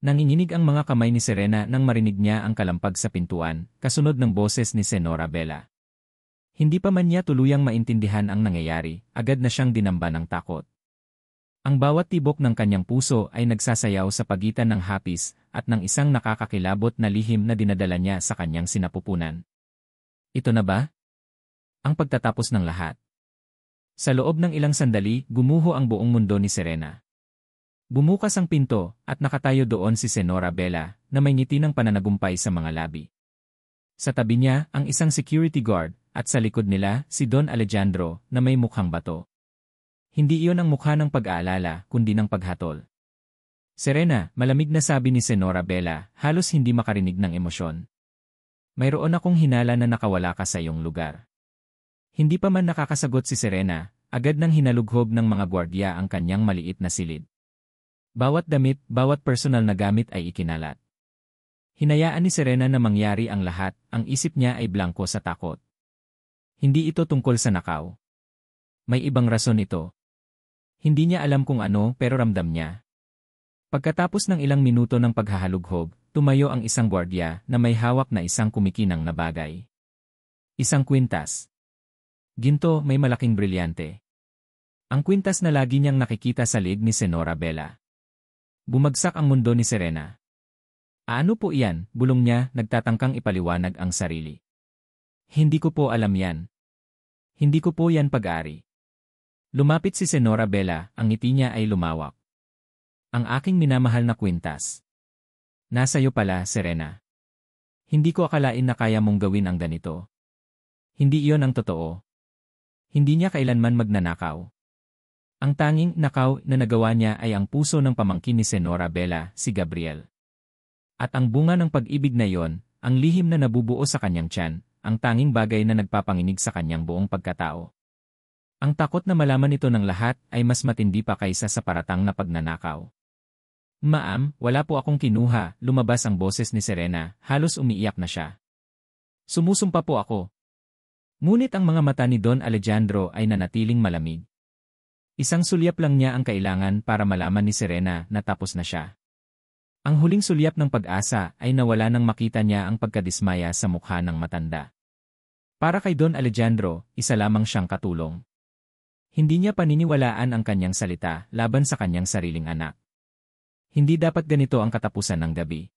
Nanginginig ang mga kamay ni Serena nang marinig niya ang kalampag sa pintuan, kasunod ng boses ni Senora Bella. Hindi pa man niya tuluyang maintindihan ang nangyayari, agad na siyang dinamba ng takot. Ang bawat tibok ng kanyang puso ay nagsasayaw sa pagitan ng hapis at ng isang nakakakilabot na lihim na dinadala niya sa kanyang sinapupunan. Ito na ba? Ang pagtatapos ng lahat. Sa loob ng ilang sandali, gumuho ang buong mundo ni Serena. Bumukas ang pinto at nakatayo doon si Senora Bella na may ngiti ng pananagumpay sa mga labi. Sa tabi niya ang isang security guard at sa likod nila si Don Alejandro na may mukhang bato. Hindi iyon ang mukha ng pag-aalala kundi ng paghatol. Serena, malamig na sabi ni Senora Bella, halos hindi makarinig ng emosyon. Mayroon akong hinala na nakawala ka sa iyong lugar. Hindi pa man nakakasagot si Serena, agad nang hinalughob ng mga gwardya ang kanyang maliit na silid. Bawat damit, bawat personal na gamit ay ikinalat. Hinayaan ni Serena na mangyari ang lahat, ang isip niya ay blanko sa takot. Hindi ito tungkol sa nakaw. May ibang rason ito. Hindi niya alam kung ano pero ramdam niya. Pagkatapos ng ilang minuto ng paghahalughob, tumayo ang isang gwardya na may hawak na isang kumikinang na bagay. Isang kwintas. Ginto, may malaking brilyante. Ang kwintas na lagi niyang nakikita sa liig ni Senora Bella. Bumagsak ang mundo ni Serena. Ano po iyan? Bulong niya, nagtatangkang ipaliwanag ang sarili. Hindi ko po alam yan. Hindi ko po yan pag-ari. Lumapit si Senora Bella, ang ngiti niya ay lumawak. Ang aking minamahal na kwintas. Nasa iyo pala, Serena. Hindi ko akalain na kaya mong gawin ang ganito. Hindi iyon ang totoo. Hindi niya kailanman magnanakaw. Ang tanging nakaw na nagawa niya ay ang puso ng pamangkin ni Senora Bella, si Gabriel. At ang bunga ng pag-ibig na iyon, ang lihim na nabubuo sa kanyang tiyan, ang tanging bagay na nagpapanginig sa kanyang buong pagkatao. Ang takot na malaman ito ng lahat ay mas matindi pa kaysa sa paratang na pagnanakaw. Ma'am, wala po akong kinuha, lumabas ang boses ni Serena, halos umiiyak na siya. Sumusumpa po ako. Ngunit ang mga mata ni Don Alejandro ay nanatiling malamig. Isang sulyap lang niya ang kailangan para malaman ni Serena na tapos na siya. Ang huling sulyap ng pag-asa ay nawala nang makita niya ang pagkadismaya sa mukha ng matanda. Para kay Don Alejandro, isa lamang siyang katulong. Hindi niya paniniwalaan ang kanyang salita laban sa kanyang sariling anak. Hindi dapat ganito ang katapusan ng gabi.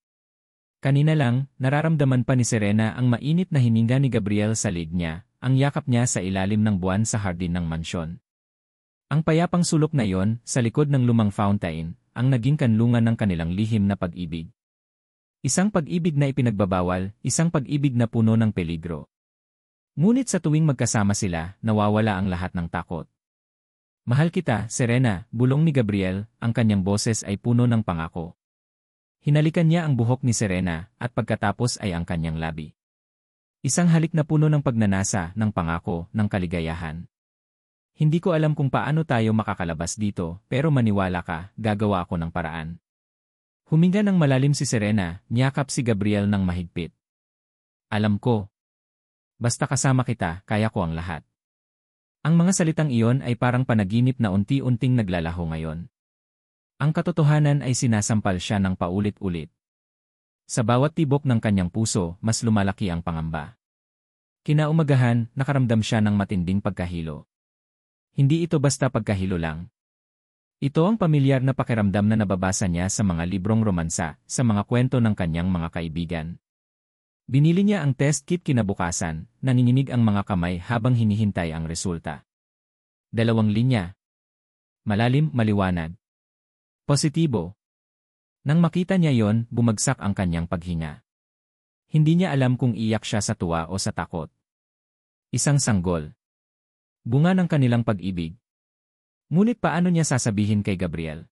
Kanina lang, nararamdaman pa ni Serena ang mainit na hininga ni Gabriel sa liig niya, ang yakap niya sa ilalim ng buwan sa hardin ng mansyon. Ang payapang sulok na iyon, sa likod ng lumang fountain, ang naging kanlungan ng kanilang lihim na pag-ibig. Isang pag-ibig na ipinagbabawal, isang pag-ibig na puno ng peligro. Ngunit sa tuwing magkasama sila, nawawala ang lahat ng takot. Mahal kita, Serena, bulong ni Gabriel, ang kanyang boses ay puno ng pangako. Hinalikan niya ang buhok ni Serena, at pagkatapos ay ang kanyang labi. Isang halik na puno ng pagnanasa, ng pangako, ng kaligayahan. Hindi ko alam kung paano tayo makakalabas dito, pero maniwala ka, gagawa ako ng paraan. Huminga ng malalim si Serena, niyakap si Gabriel ng mahigpit. Alam ko. Basta kasama kita, kaya ko ang lahat. Ang mga salitang iyon ay parang panaginip na unti-unting naglalaho ngayon. Ang katotohanan ay sinasampal siya ng paulit-ulit. Sa bawat tibok ng kanyang puso, mas lumalaki ang pangamba. Kinaumagahan, nakaramdam siya ng matinding pagkahilo. Hindi ito basta pagkahilo lang. Ito ang pamilyar na pakiramdam na nababasa niya sa mga librong romansa, sa mga kwento ng kanyang mga kaibigan. Binili niya ang test kit kinabukasan, nanginginig ang mga kamay habang hinihintay ang resulta. 2 linya. Malalim, maliwanag. Positibo. Nang makita niya yon, bumagsak ang kanyang paghinga. Hindi niya alam kung iyak siya sa tuwa o sa takot. Isang sanggol. Bunga ng kanilang pag-ibig. Ngunit paano niya sasabihin kay Gabriel?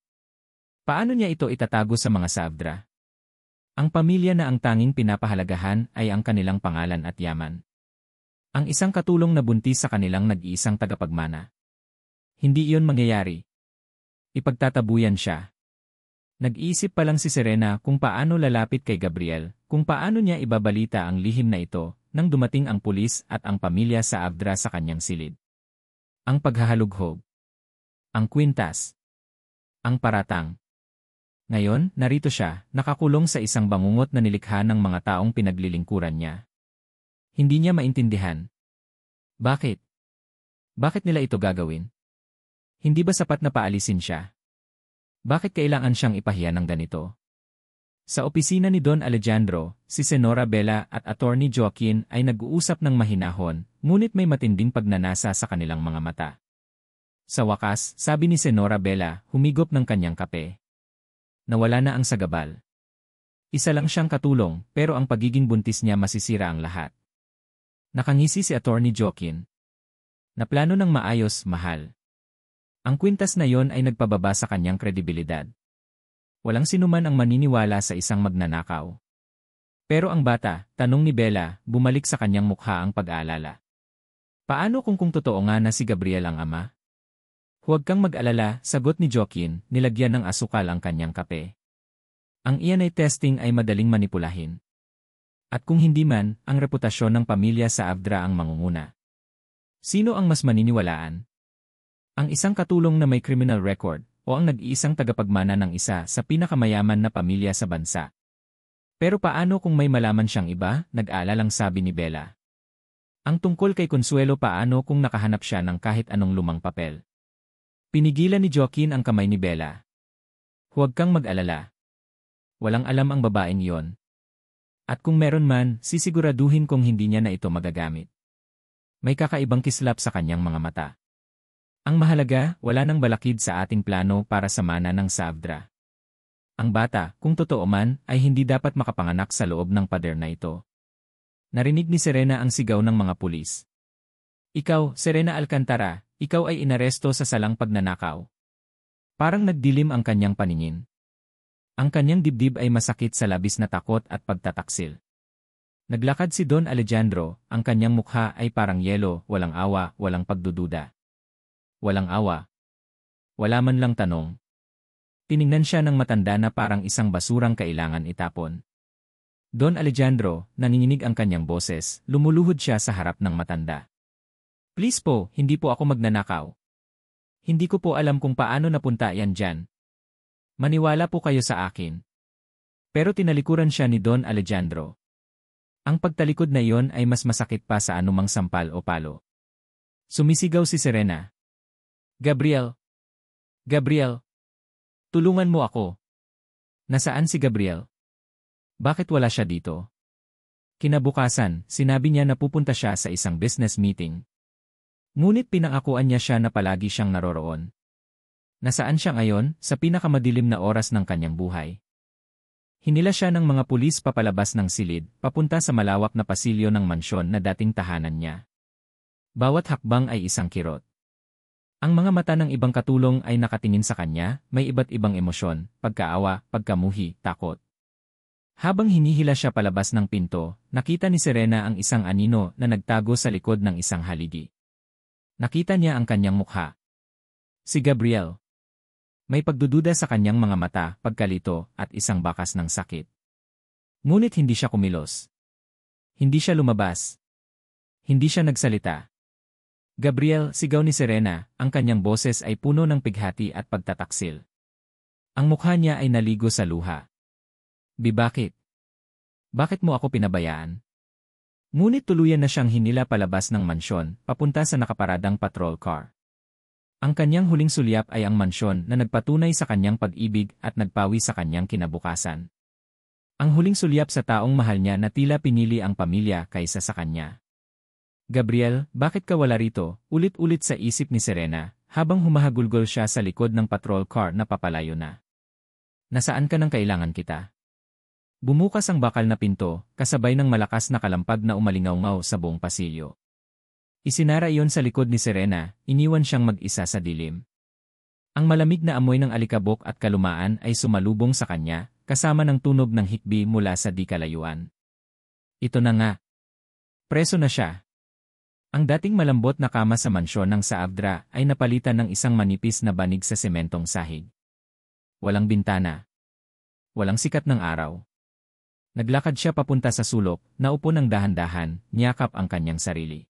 Paano niya ito itatago sa mga Saavedra? Ang pamilya na ang tanging pinapahalagahan ay ang kanilang pangalan at yaman. Ang isang katulong na buntis sa kanilang nag-iisang tagapagmana. Hindi iyon mangyayari. Ipagtatabuyan siya. Nag-iisip pa lang si Serena kung paano lalapit kay Gabriel, kung paano niya ibabalita ang lihim na ito, nang dumating ang pulis at ang pamilya sa Saavedra sa kanyang silid. Ang paghahalughob. Ang kwintas. Ang paratang. Ngayon, narito siya, nakakulong sa isang bangungot na nilikha ng mga taong pinaglilingkuran niya. Hindi niya maintindihan. Bakit? Bakit nila ito gagawin? Hindi ba sapat na paalisin siya? Bakit kailangan siyang ipahiya ng ganito? Sa opisina ni Don Alejandro, si Senora Bella at Attorney Joaquin ay nag-uusap ng mahinahon, ngunit may matinding pagnanasa sa kanilang mga mata. Sa wakas, sabi ni Senora Bella, humigop ng kanyang kape. Nawala na ang sagabal. Isa lang siyang katulong, pero ang pagiging buntis niya masisira ang lahat. Nakangisi si Attorney Joaquin. Naplano ng maayos, mahal. Ang kwintas na yon ay nagpababa sa kanyang kredibilidad. Walang sinuman ang maniniwala sa isang magnanakaw. Pero ang bata, tanong ni Bella, bumalik sa kanyang mukha ang pag-aalala. Paano kung totoo nga na si Gabriel ang ama? Huwag kang mag-alala, sagot ni Joaquin, nilagyan ng asukal ang kanyang kape. Ang DNA testing ay madaling manipulahin. At kung hindi man, ang reputasyon ng pamilya sa Avdra ang mangunguna. Sino ang mas maniniwalaan? Ang isang katulong na may criminal record o ang nag-iisang tagapagmana ng isa sa pinakamayaman na pamilya sa bansa? Pero paano kung may malaman siyang iba, nag-aalalang sabi ni Bella. Ang tungkol kay Consuelo paano kung nakahanap siya ng kahit anong lumang papel? Pinigilan ni Joaquin ang kamay ni Bella. Huwag kang mag-alala. Walang alam ang babaeng iyon. At kung meron man, sisiguraduhin kong hindi niya na ito magagamit. May kakaibang kislap sa kanyang mga mata. Ang mahalaga, wala nang balakid sa ating plano para sa mana ng Savdra. Ang bata, kung totoo man, ay hindi dapat makapanganak sa loob ng pader na ito. Narinig ni Serena ang sigaw ng mga pulis. Ikaw, Serena Alcantara, ikaw ay inaresto sa salang pagnanakaw. Parang nagdilim ang kanyang paningin. Ang kanyang dibdib ay masakit sa labis na takot at pagtataksil. Naglakad si Don Alejandro, ang kanyang mukha ay parang yelo, walang awa, walang pagdududa. Walang awa. Wala man lang tanong. Tiningnan siya ng matanda na parang isang basurang kailangan itapon. Don Alejandro, nanginginig ang kanyang boses, lumuluhod siya sa harap ng matanda. Please po, hindi po ako magnanakaw. Hindi ko po alam kung paano napunta yan dyan. Maniwala po kayo sa akin. Pero tinalikuran siya ni Don Alejandro. Ang pagtalikod na iyon ay mas masakit pa sa anumang sampal o palo. Sumisigaw si Serena. Gabriel! Gabriel! Tulungan mo ako. Nasaan si Gabriel? Bakit wala siya dito? Kinabukasan, sinabi niya na pupunta siya sa isang business meeting. Ngunit pinangakuan niya siya na palagi siyang naroroon. Nasaan siya ngayon, sa pinakamadilim na oras ng kanyang buhay? Hinila siya ng mga pulis papalabas ng silid, papunta sa malawak na pasilyo ng mansyon na dating tahanan niya. Bawat hakbang ay isang kirot. Ang mga mata ng ibang katulong ay nakatingin sa kanya, may iba't ibang emosyon, pagkaawa, pagkamuhi, takot. Habang hinihila siya palabas ng pinto, nakita ni Serena ang isang anino na nagtago sa likod ng isang haligi. Nakita niya ang kanyang mukha. Si Gabriel. May pagdududa sa kanyang mga mata, pagkalito, at isang bakas ng sakit. Ngunit hindi siya kumilos. Hindi siya lumabas. Hindi siya nagsalita. Gabriel, sigaw ni Serena, ang kanyang boses ay puno ng pighati at pagtataksil. Ang mukha niya ay naligo sa luha. Bakit? Bakit mo ako pinabayaan? Ngunit tuluyan na siyang hinila palabas ng mansyon, papunta sa nakaparadang patrol car. Ang kanyang huling sulyap ay ang mansyon na nagpatunay sa kanyang pag-ibig at nagpawi sa kanyang kinabukasan. Ang huling sulyap sa taong mahal niya na tila pinili ang pamilya kaysa sa kanya. Gabriel, bakit ka wala rito? Ulit-ulit sa isip ni Serena, habang humahagulgol siya sa likod ng patrol car na papalayo na. Nasaan ka nang kailangan kita? Bumukas ang bakal na pinto, kasabay ng malakas na kalampag na umalingaw-ngaw sa buong pasilyo. Isinara iyon sa likod ni Serena, iniwan siyang mag-isa sa dilim. Ang malamig na amoy ng alikabok at kalumaan ay sumalubong sa kanya, kasama ng tunog ng hikbi mula sa di kalayuan. Ito na nga. Preso na siya. Ang dating malambot na kama sa mansyon ng Saabdra ay napalitan ng isang manipis na banig sa sementong sahig. Walang bintana. Walang sikat ng araw. Naglakad siya papunta sa sulok, naupo ng dahan-dahan, niyakap ang kanyang sarili.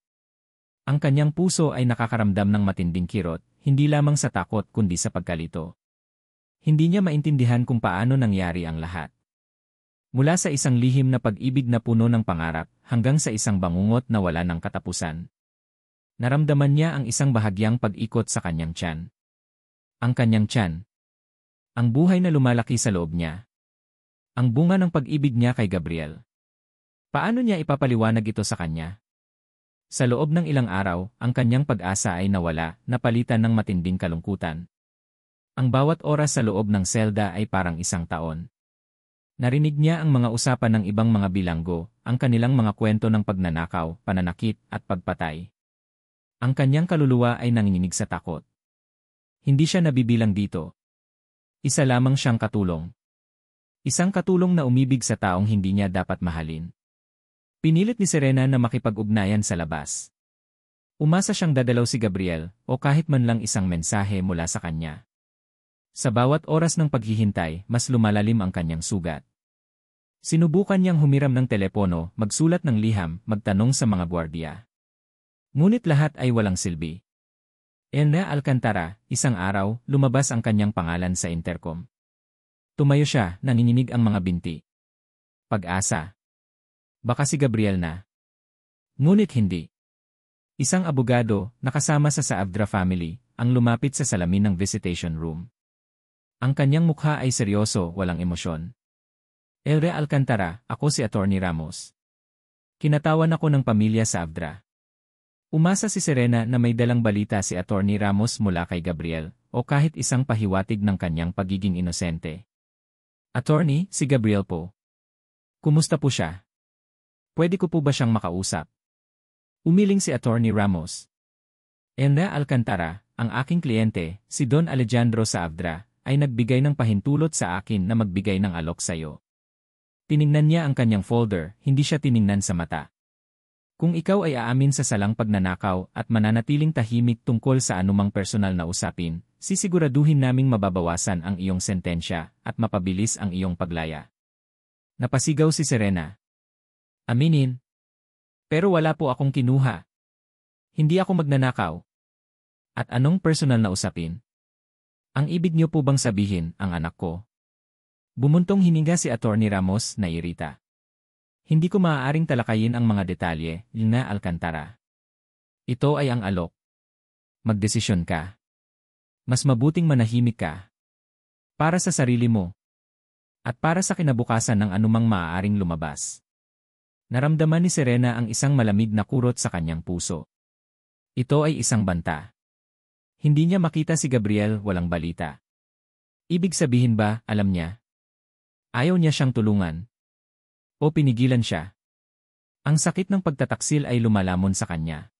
Ang kanyang puso ay nakakaramdam ng matinding kirot, hindi lamang sa takot kundi sa pagkalito. Hindi niya maintindihan kung paano nangyari ang lahat. Mula sa isang lihim na pag-ibig na puno ng pangarap, hanggang sa isang bangungot na wala ng katapusan. Naramdaman niya ang isang bahagyang pag-ikot sa kanyang tiyan. Ang kanyang tiyan. Ang buhay na lumalaki sa loob niya. Ang bunga ng pag-ibig niya kay Gabriel. Paano niya ipapaliwanag ito sa kanya? Sa loob ng ilang araw, ang kanyang pag-asa ay nawala, napalitan ng matinding kalungkutan. Ang bawat oras sa loob ng selda ay parang isang taon. Narinig niya ang mga usapan ng ibang mga bilanggo, ang kanilang mga kwento ng pagnanakaw, pananakit, at pagpatay. Ang kanyang kaluluwa ay nanginginig sa takot. Hindi siya nabibilang dito. Isa lamang siyang katulong. Isang katulong na umibig sa taong hindi niya dapat mahalin. Pinilit ni Serena na makipag-ugnayan sa labas. Umasa siyang dadalaw si Gabriel, o kahit man lang isang mensahe mula sa kanya. Sa bawat oras ng paghihintay, mas lumalalim ang kanyang sugat. Sinubukan niyang humiram ng telepono, magsulat ng liham, magtanong sa mga gwardiya. Ngunit lahat ay walang silbi. Elena Alcantara, isang araw, lumabas ang kanyang pangalan sa intercom. Tumayo siya, nanginginig ang mga binti. Pag-asa. Baka si Gabriel na. Ngunit hindi. Isang abogado, nakasama sa Avdra family, ang lumapit sa salamin ng visitation room. Ang kanyang mukha ay seryoso, walang emosyon. Elena Alcantara, ako si Attorney Ramos. Kinatawan ako ng pamilya sa Avdra. Umasa si Serena na may dalang balita si Attorney Ramos mula kay Gabriel, o kahit isang pahiwatig ng kanyang pagiging inosente. Attorney, si Gabriel po. Kumusta po siya? Pwede ko po ba siyang makausap? Umiling si Attorney Ramos. Elena Alcantara, ang aking kliyente, si Don Alejandro sa Avdra, ay nagbigay ng pahintulot sa akin na magbigay ng alok sa'yo. Tiningnan niya ang kanyang folder, hindi siya tiningnan sa mata. Kung ikaw ay aamin sa salang pagnanakaw at mananatiling tahimik tungkol sa anumang personal na usapin, sisiguraduhin naming mababawasan ang iyong sentensya at mapabilis ang iyong paglaya. Napasigaw si Serena. Aminin. Pero wala po akong kinuha. Hindi ako magnanakaw. At anong personal na usapin? Ang ibig niyo po bang sabihin, ang anak ko? Bumuntong hininga si Attorney Ramos na irita. Hindi ko maaaring talakayin ang mga detalye, Elena Alcantara. Ito ay ang alok. Magdesisyon ka. Mas mabuting manahimik ka. Para sa sarili mo. At para sa kinabukasan ng anumang maaaring lumabas. Naramdaman ni Serena ang isang malamig na kurot sa kanyang puso. Ito ay isang banta. Hindi niya makita si Gabriel, walang balita. Ibig sabihin ba, alam niya? Ayaw niya siyang tulungan. O pinigilan siya. Ang sakit ng pagtataksil ay lumalamon sa kanya.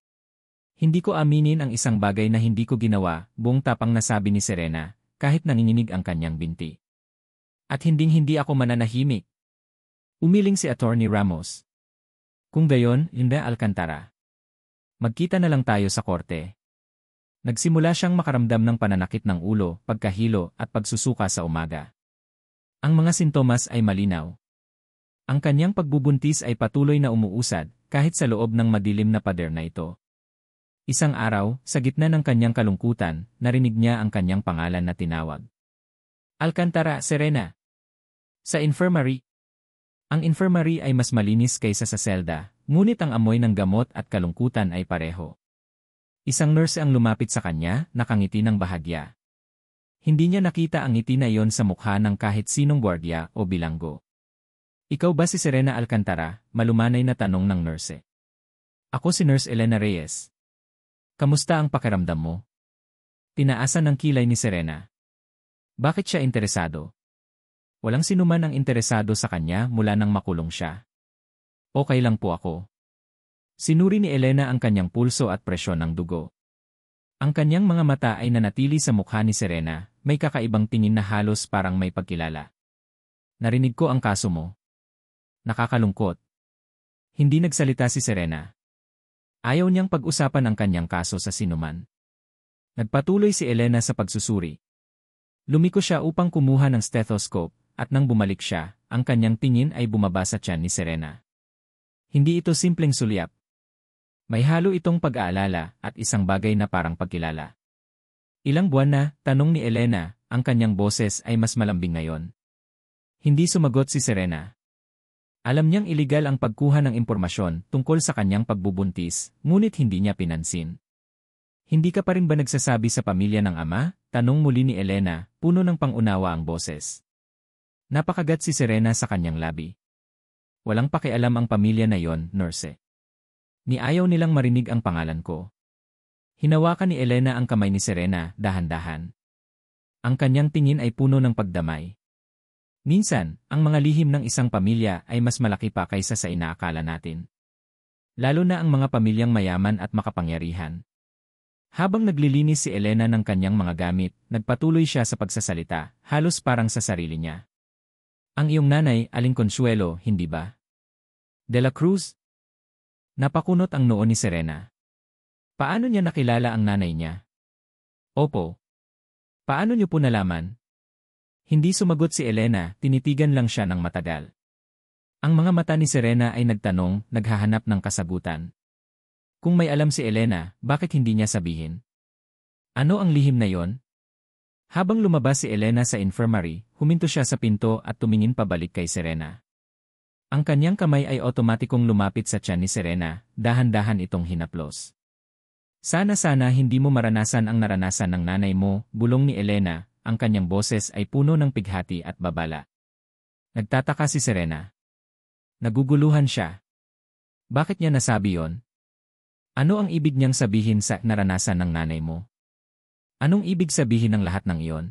Hindi ko aminin ang isang bagay na hindi ko ginawa, buong tapang nasabi ni Serena, kahit nanginginig ang kanyang binti. At hinding-hindi ako mananahimik. Umiling si Attorney Ramos. Kung gayon, Elena Alcantara. Magkita na lang tayo sa korte. Nagsimula siyang makaramdam ng pananakit ng ulo, pagkahilo, at pagsusuka sa umaga. Ang mga sintomas ay malinaw. Ang kanyang pagbubuntis ay patuloy na umuusad, kahit sa loob ng madilim na pader na ito. Isang araw, sa gitna ng kanyang kalungkutan, narinig niya ang kanyang pangalan na tinawag. Alcantara, Serena. Sa infirmary. Ang infirmary ay mas malinis kaysa sa selda, ngunit ang amoy ng gamot at kalungkutan ay pareho. Isang nurse ang lumapit sa kanya, nakangiti ng bahagya. Hindi niya nakita ang ngiti na iyon sa mukha ng kahit sinong gwardiya o bilanggo. Ikaw ba si Serena Alcantara? Malumanay na tanong ng nurse. Ako si Nurse Elena Reyes. Kamusta ang pakiramdam mo? Tinaasan ng kilay ni Serena. Bakit siya interesado? Walang sinuman ang interesado sa kanya mula nang makulong siya. Okay lang po ako. Sinuri ni Elena ang kanyang pulso at presyon ng dugo. Ang kanyang mga mata ay nanatili sa mukha ni Serena, may kakaibang tingin na halos parang may pagkilala. Narinig ko ang kaso mo. Nakakalungkot. Hindi nagsalita si Serena. Ayaw niyang pag-usapan ang kanyang kaso sa sinuman. Nagpatuloy si Elena sa pagsusuri. Lumiko siya upang kumuha ng stethoscope, at nang bumalik siya, ang kanyang tingin ay bumaba sa tiyan ni Serena. Hindi ito simpleng sulyap. May halo itong pag-aalala at isang bagay na parang pagkilala. Ilang buwan na, tanong ni Elena, ang kanyang boses ay mas malambing ngayon. Hindi sumagot si Serena. Alam niyang iligal ang pagkuha ng impormasyon tungkol sa kanyang pagbubuntis, ngunit hindi niya pinansin. Hindi ka pa rin ba nagsasabi sa pamilya ng ama? Tanong muli ni Elena, puno ng pangunawa ang boses. Napakagat si Serena sa kanyang labi. Walang pakialam ang pamilya na yon, nurse. Ni ayaw nilang marinig ang pangalan ko. Hinawakan ni Elena ang kamay ni Serena, dahan-dahan. Ang kanyang tingin ay puno ng pagdamay. Minsan, ang mga lihim ng isang pamilya ay mas malaki pa kaysa sa inaakala natin. Lalo na ang mga pamilyang mayaman at makapangyarihan. Habang naglilinis si Elena ng kanyang mga gamit, nagpatuloy siya sa pagsasalita, halos parang sa sarili niya. Ang iyong nanay, Aling Consuelo, hindi ba? De la Cruz? Napakunot ang noo ni Serena. Paano niya nakilala ang nanay niya? Opo. Paano niyo po nalaman? Hindi sumagot si Elena, tinitigan lang siya ng matagal. Ang mga mata ni Serena ay nagtanong, naghahanap ng kasagutan. Kung may alam si Elena, bakit hindi niya sabihin? Ano ang lihim na yon? Habang lumabas si Elena sa infirmary, huminto siya sa pinto at tumingin pabalik kay Serena. Ang kanyang kamay ay otomatikong lumapit sa tiyan ni Serena, dahan-dahan itong hinaplos. Sana hindi mo maranasan ang naranasan ng nanay mo, bulong ni Elena. Ang kanyang boses ay puno ng pighati at babala. Nagtataka si Serena. Naguguluhan siya. Bakit niya nasabi yon? Ano ang ibig niyang sabihin sa naranasan ng nanay mo? Anong ibig sabihin ng lahat ng iyon?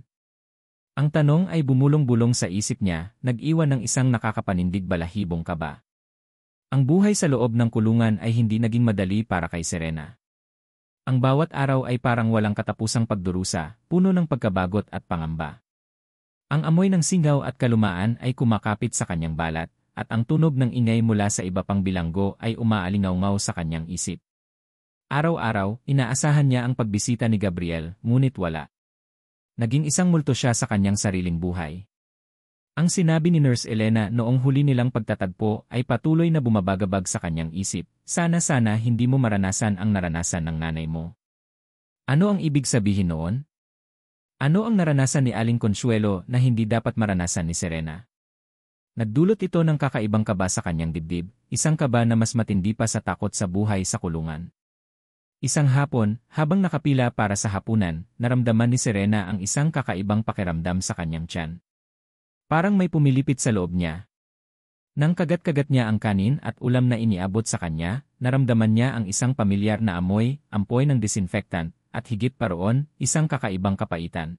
Ang tanong ay bumulong-bulong sa isip niya, nag-iwan ng isang nakakapanindig balahibong kaba. Ang buhay sa loob ng kulungan ay hindi naging madali para kay Serena. Ang bawat araw ay parang walang katapusang pagdurusa, puno ng pagkabagot at pangamba. Ang amoy ng singaw at kalumaan ay kumakapit sa kanyang balat, at ang tunog ng ingay mula sa iba pang bilanggo ay umaalingaw-ngaw sa kanyang isip. Araw-araw, inaasahan niya ang pagbisita ni Gabriel, ngunit wala. Naging isang multo siya sa kanyang sariling buhay. Ang sinabi ni Nurse Elena noong huli nilang pagtatagpo ay patuloy na bumabagabag sa kanyang isip. Sana hindi mo maranasan ang naranasan ng nanay mo. Ano ang ibig sabihin noon? Ano ang naranasan ni Aling Consuelo na hindi dapat maranasan ni Serena? Nagdulot ito ng kakaibang kaba sa kanyang dibdib, isang kaba na mas matindi pa sa takot sa buhay sa kulungan. Isang hapon, habang nakapila para sa hapunan, naramdaman ni Serena ang isang kakaibang pakiramdam sa kanyang tiyan. Parang may pumilipit sa loob niya. Nang kagat-kagat niya ang kanin at ulam na iniabot sa kanya, naramdaman niya ang isang pamilyar na amoy, ampoy ng disinfectant, at higit pa roon, isang kakaibang kapaitan.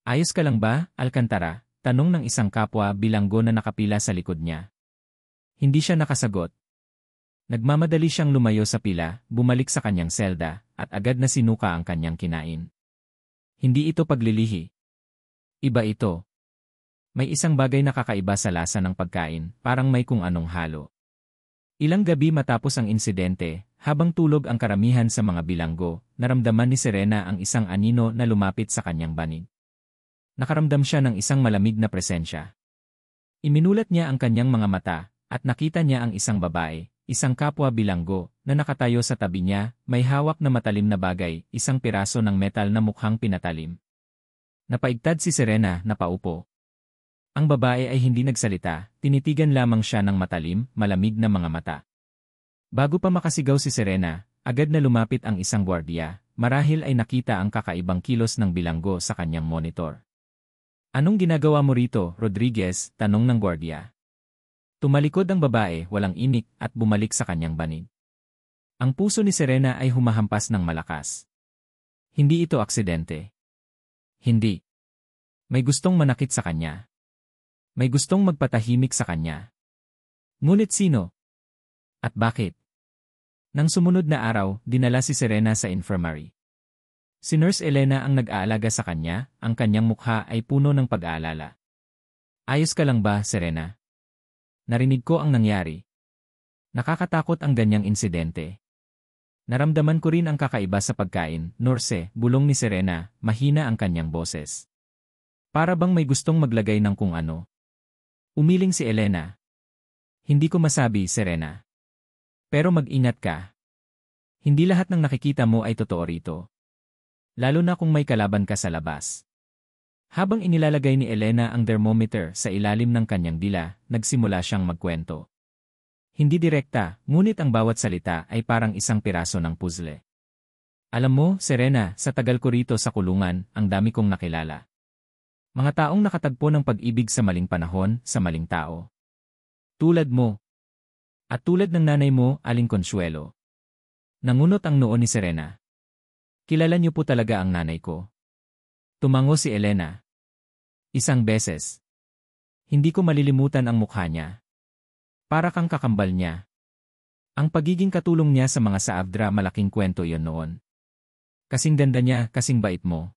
Ayos ka lang ba, Alcantara? Tanong ng isang kapwa bilanggo na nakapila sa likod niya. Hindi siya nakasagot. Nagmamadali siyang lumayo sa pila, bumalik sa kanyang selda, at agad na sinuka ang kanyang kinain. Hindi ito paglilihi. Iba ito. May isang bagay na kakaiba sa lasa ng pagkain, parang may kung anong halo. Ilang gabi matapos ang insidente, habang tulog ang karamihan sa mga bilanggo, naramdaman ni Serena ang isang anino na lumapit sa kanyang banig. Nakaramdam siya ng isang malamig na presensya. Iminulat niya ang kanyang mga mata, at nakita niya ang isang babae, isang kapwa bilanggo, na nakatayo sa tabi niya, may hawak na matalim na bagay, isang piraso ng metal na mukhang pinatalim. Napaigtad si Serena, napaupo. Ang babae ay hindi nagsalita, tinitigan lamang siya ng matalim, malamig na mga mata. Bago pa makasigaw si Serena, agad na lumapit ang isang gwardiya, marahil ay nakita ang kakaibang kilos ng bilanggo sa kanyang monitor. Anong ginagawa mo rito, Rodriguez? Tanong ng gwardiya. Tumalikod ang babae, walang imik, at bumalik sa kanyang banig. Ang puso ni Serena ay humahampas ng malakas. Hindi ito aksidente. Hindi. May gustong manakit sa kanya. May gustong magpatahimik sa kanya. Ngunit sino? At bakit? Nang sumunod na araw, dinala si Serena sa infirmary. Si Nurse Elena ang nag-aalaga sa kanya, ang kanyang mukha ay puno ng pag-aalala. Ayos ka lang ba, Serena? Narinig ko ang nangyari. Nakakatakot ang ganyang insidente. Naramdaman ko rin ang kakaiba sa pagkain, Nurse, bulong ni Serena, mahina ang kanyang boses. Para bang may gustong maglagay ng kung ano. Umiling si Elena. Hindi ko masabi, Serena. Pero mag-ingat ka. Hindi lahat ng nakikita mo ay totoo rito. Lalo na kung may kalaban ka sa labas. Habang inilalagay ni Elena ang thermometer sa ilalim ng kanyang dila, nagsimula siyang magkwento. Hindi direkta, ngunit ang bawat salita ay parang isang piraso ng puzzle. Alam mo, Serena, sa tagal ko rito sa kulungan, ang dami kong nakilala. Mga taong nakatagpo ng pag-ibig sa maling panahon, sa maling tao. Tulad mo. At tulad ng nanay mo, Aling Consuelo. Nangunot ang noo ni Serena. Kilala niyo po talaga ang nanay ko. Tumango si Elena. Isang beses. Hindi ko malilimutan ang mukha niya. Para kang kakambal niya. Ang pagiging katulong niya sa mga Saavdra, malaking kwento yon noon. Kasing ganda niya, kasing bait mo.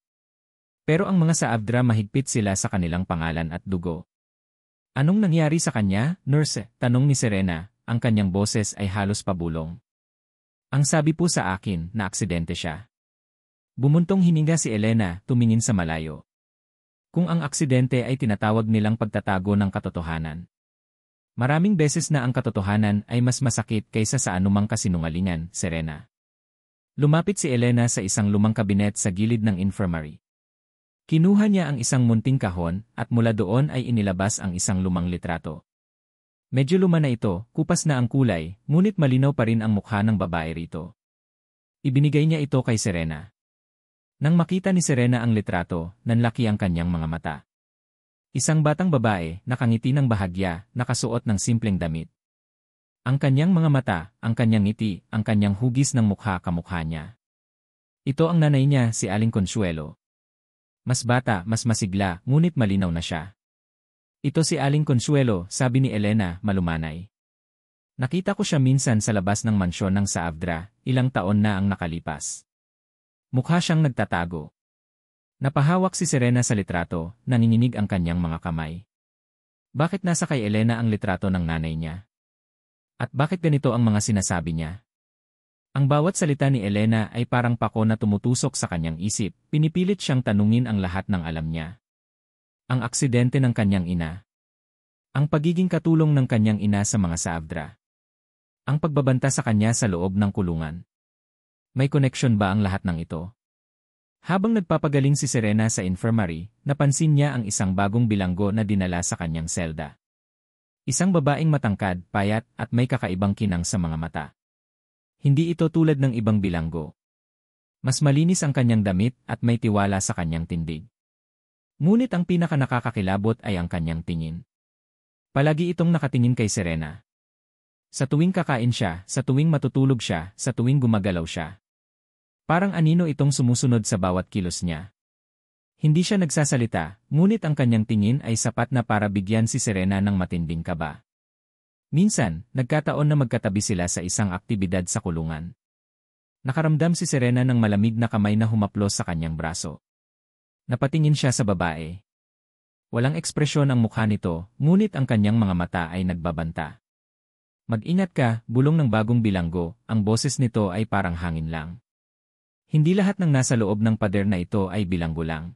Pero ang mga Saavdra, mahigpit sila sa kanilang pangalan at dugo. Anong nangyari sa kanya, nurse? Tanong ni Serena, ang kanyang boses ay halos pabulong. Ang sabi po sa akin, na aksidente siya. Bumuntong hininga si Elena, tumingin sa malayo. Kung ang aksidente ay tinatawag nilang pagtatago ng katotohanan. Maraming beses na ang katotohanan ay mas masakit kaysa sa anumang kasinungalingan, Serena. Lumapit si Elena sa isang lumang kabinet sa gilid ng infirmary. Kinuha niya ang isang munting kahon at mula doon ay inilabas ang isang lumang litrato. Medyo luma na ito, kupas na ang kulay, ngunit malinaw pa rin ang mukha ng babae rito. Ibinigay niya ito kay Serena. Nang makita ni Serena ang litrato, nanlaki ang kanyang mga mata. Isang batang babae, nakangiti ng bahagya, nakasuot ng simpleng damit. Ang kanyang mga mata, ang kanyang ngiti, ang kanyang hugis ng mukha kamukha niya. Ito ang nanay niya, si Aling Consuelo. Mas bata, mas masigla, ngunit malinaw na siya. Ito si Aling Consuelo, sabi ni Elena, malumanay. Nakita ko siya minsan sa labas ng mansyon ng Saavdra, ilang taon na ang nakalipas. Mukha siyang nagtatago. Napahawak si Serena sa litrato, nanginginig ang kanyang mga kamay. Bakit nasa kay Elena ang litrato ng nanay niya? At bakit ganito ang mga sinasabi niya? Ang bawat salita ni Elena ay parang pako na tumutusok sa kanyang isip, pinipilit siyang tanungin ang lahat ng alam niya. Ang aksidente ng kanyang ina. Ang pagiging katulong ng kanyang ina sa mga Saavdra. Ang pagbabanta sa kanya sa loob ng kulungan. May koneksyon ba ang lahat ng ito? Habang nagpapagaling si Serena sa infirmary, napansin niya ang isang bagong bilanggo na dinala sa kanyang selda. Isang babaeng matangkad, payat, at may kakaibang kinang sa mga mata. Hindi ito tulad ng ibang bilanggo. Mas malinis ang kanyang damit at may tiwala sa kanyang tindig. Ngunit ang pinakanakakakilabot ay ang kanyang tingin. Palagi itong nakatingin kay Serena. Sa tuwing kakain siya, sa tuwing matutulog siya, sa tuwing gumagalaw siya. Parang anino itong sumusunod sa bawat kilos niya. Hindi siya nagsasalita, ngunit ang kanyang tingin ay sapat na para bigyan si Serena ng matinding kaba. Minsan, nagkataon na magkatabi sila sa isang aktibidad sa kulungan. Nakaramdam si Serena ng malamig na kamay na humaplos sa kanyang braso. Napatingin siya sa babae. Walang ekspresyon ang mukha nito, ngunit ang kanyang mga mata ay nagbabanta. Mag-ingat ka, bulong ng bagong bilanggo, ang boses nito ay parang hangin lang. Hindi lahat ng nasa loob ng pader na ito ay bilanggo lang.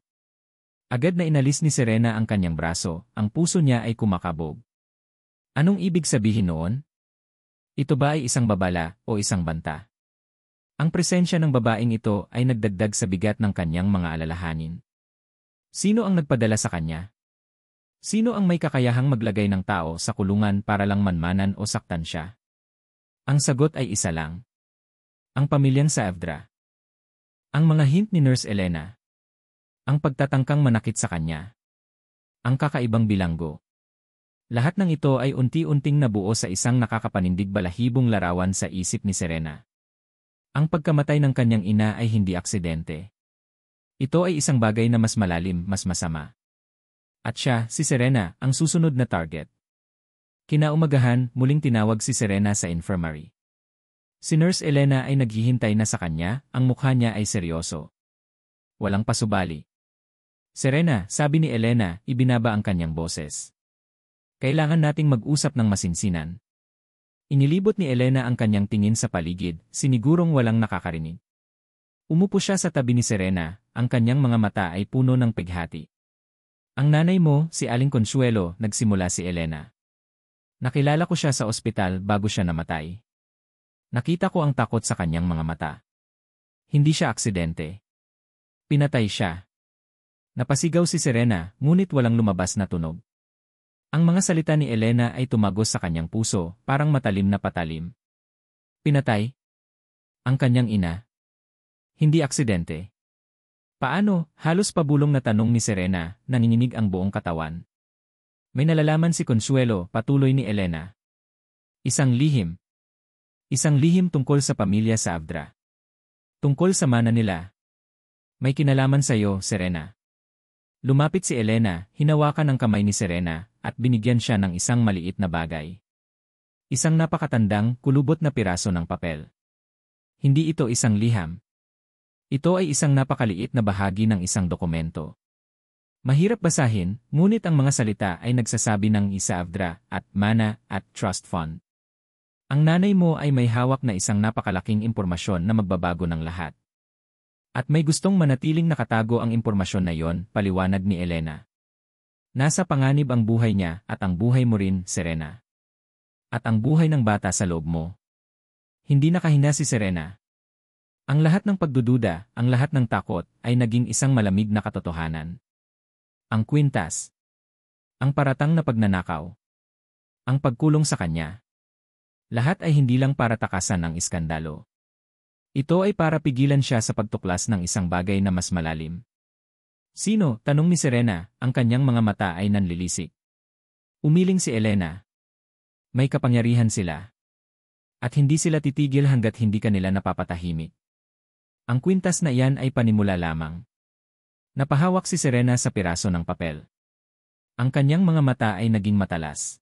Agad na inalis ni Serena ang kanyang braso, ang puso niya ay kumakabog. Anong ibig sabihin noon? Ito ba ay isang babala o isang banta? Ang presensya ng babaeng ito ay nagdagdag sa bigat ng kanyang mga alalahanin. Sino ang nagpadala sa kanya? Sino ang may kakayahang maglagay ng tao sa kulungan para lang manmanan o saktan siya? Ang sagot ay isa lang. Ang pamilyang Saavdra. Ang mga hint ni Nurse Elena. Ang pagtatangkang manakit sa kanya. Ang kakaibang bilanggo. Lahat ng ito ay unti-unting nabuo sa isang nakakapanindig balahibong larawan sa isip ni Serena. Ang pagkamatay ng kanyang ina ay hindi aksidente. Ito ay isang bagay na mas malalim, mas masama. At siya, si Serena, ang susunod na target. Kinaumagahan, muling tinawag si Serena sa infirmary. Si Nurse Elena ay naghihintay na sa kanya, ang mukha niya ay seryoso. Walang pasubali. Serena, sabi ni Elena, ibinaba ang kanyang boses. Kailangan nating mag-usap ng masinsinan. Inilibot ni Elena ang kanyang tingin sa paligid, sinigurong walang nakakarinig. Umupo siya sa tabi ni Serena, ang kanyang mga mata ay puno ng pighati. Ang nanay mo, si Aling Consuelo, nagsimula si Elena. Nakilala ko siya sa ospital bago siya namatay. Nakita ko ang takot sa kanyang mga mata. Hindi siya aksidente. Pinatay siya. Napasigaw si Serena, ngunit walang lumabas na tunog. Ang mga salita ni Elena ay tumagos sa kanyang puso, parang matalim na patalim. Pinatay? Ang kanyang ina? Hindi aksidente. Paano? Halos pabulong na tanong ni Serena, nanginginig ang buong katawan. May nalalaman si Consuelo, patuloy ni Elena. Isang lihim. Isang lihim tungkol sa pamilya Saavedra. Tungkol sa mana nila. May kinalaman sa iyo, Serena. Lumapit si Elena, hinawakan ang kamay ni Serena, at binigyan siya ng isang maliit na bagay. Isang napakatandang, kulubot na piraso ng papel. Hindi ito isang liham. Ito ay isang napakaliit na bahagi ng isang dokumento. Mahirap basahin, ngunit ang mga salita ay nagsasabi ng Saavedra, at mana, at trust fund. Ang nanay mo ay may hawak na isang napakalaking impormasyon na magbabago ng lahat. At may gustong manatiling nakatago ang impormasyon na yon, paliwanag ni Elena. Nasa panganib ang buhay niya at ang buhay mo rin, Serena. At ang buhay ng bata sa loob mo. Hindi nakahinga si Serena. Ang lahat ng pagdududa, ang lahat ng takot, ay naging isang malamig na katotohanan. Ang kwintas. Ang paratang na pagnanakaw. Ang pagkulong sa kanya. Lahat ay hindi lang para takasan ang iskandalo. Ito ay para pigilan siya sa pagtuklas ng isang bagay na mas malalim. Sino? Tanong ni Serena, ang kanyang mga mata ay nanlilisik. Umiling si Elena. May kapangyarihan sila. At hindi sila titigil hanggat hindi kanila napapatahimik. Ang kwintas na iyan ay panimula lamang. Napahawak si Serena sa piraso ng papel. Ang kanyang mga mata ay naging matalas.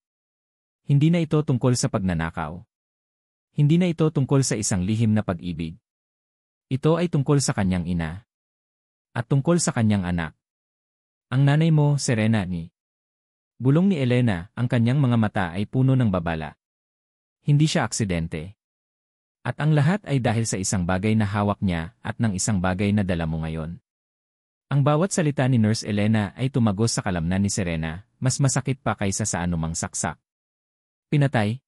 Hindi na ito tungkol sa pagnanakaw. Hindi na ito tungkol sa isang lihim na pag-ibig. Ito ay tungkol sa kanyang ina. At tungkol sa kanyang anak. Ang nanay mo, Serena, ni. Bulong ni Elena, ang kanyang mga mata ay puno ng babala. Hindi siya aksidente. At ang lahat ay dahil sa isang bagay na hawak niya at ng isang bagay na dala mo ngayon. Ang bawat salita ni Nurse Elena ay tumagos sa kalamnan ni Serena, mas masakit pa kaysa sa anumang saksak. Pinatay?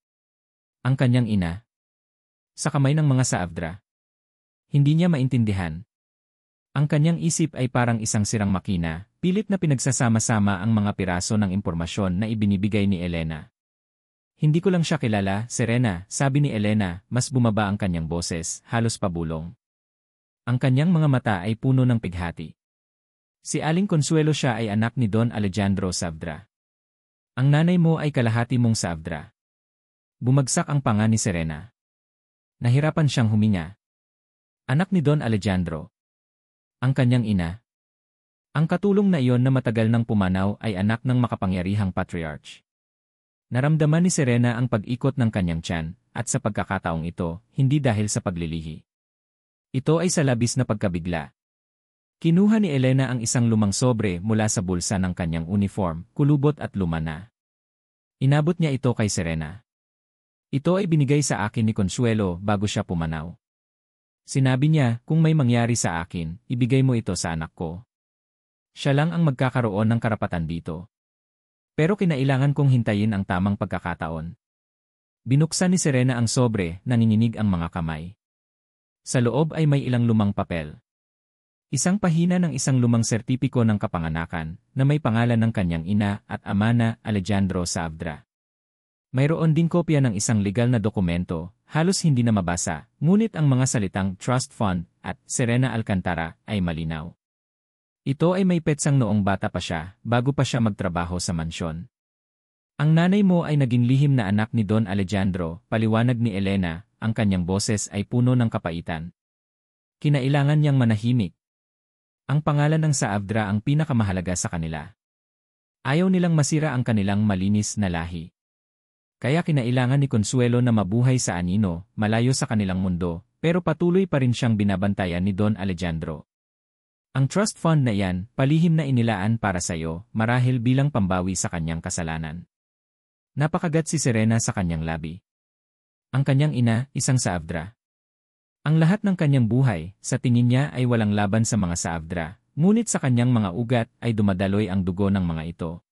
Ang kanyang ina. Sa kamay ng mga Saavedra. Hindi niya maintindihan. Ang kanyang isip ay parang isang sirang makina, pilit na pinagsasama-sama ang mga piraso ng impormasyon na ibinibigay ni Elena. Hindi ko lang siya kilala, Serena, sabi ni Elena, mas bumaba ang kanyang boses, halos pabulong. Ang kanyang mga mata ay puno ng pighati. Si Aling Consuelo siya ay anak ni Don Alejandro Saavedra. Ang nanay mo ay kalahati mong Saavedra. Bumagsak ang panga ni Serena. Nahirapan siyang huminga. Anak ni Don Alejandro. Ang kanyang ina. Ang katulong na iyon na matagal nang pumanaw ay anak ng makapangyarihang patriarch. Naramdaman ni Serena ang pag-ikot ng kanyang tiyan, at sa pagkakataong ito, hindi dahil sa paglilihi. Ito ay sa labis na pagkabigla. Kinuha ni Elena ang isang lumang sobre mula sa bulsa ng kanyang uniform, kulubot at luma na. Inabot niya ito kay Serena. Ito ay binigay sa akin ni Consuelo bago siya pumanaw. Sinabi niya, kung may mangyari sa akin, ibigay mo ito sa anak ko. Siya lang ang magkakaroon ng karapatan dito. Pero kinailangan kong hintayin ang tamang pagkakataon. Binuksan ni Serena ang sobre, nanginginig ang mga kamay. Sa loob ay may ilang lumang papel. Isang pahina ng isang lumang sertipiko ng kapanganakan na may pangalan ng kanyang ina at ama na Alejandro Saavedra. Mayroon din kopya ng isang legal na dokumento, halos hindi na mabasa, ngunit ang mga salitang trust fund at Serena Alcantara ay malinaw. Ito ay may petsang noong bata pa siya, bago pa siya magtrabaho sa mansyon. Ang nanay mo ay naging lihim na anak ni Don Alejandro, paliwanag ni Elena, ang kanyang boses ay puno ng kapaitan. Kinailangan niyang manahimik. Ang pangalan ng Saavedra ang pinakamahalaga sa kanila. Ayaw nilang masira ang kanilang malinis na lahi. Kaya kinailangan ni Consuelo na mabuhay sa anino, malayo sa kanilang mundo, pero patuloy pa rin siyang binabantayan ni Don Alejandro. Ang trust fund na iyan, palihim na inilaan para sa iyo, marahil bilang pambawi sa kanyang kasalanan. Napakagat si Serena sa kanyang labi. Ang kanyang ina, isang Saavedra. Ang lahat ng kanyang buhay, sa tingin niya ay walang laban sa mga Saavedra, ngunit sa kanyang mga ugat ay dumadaloy ang dugo ng mga ito.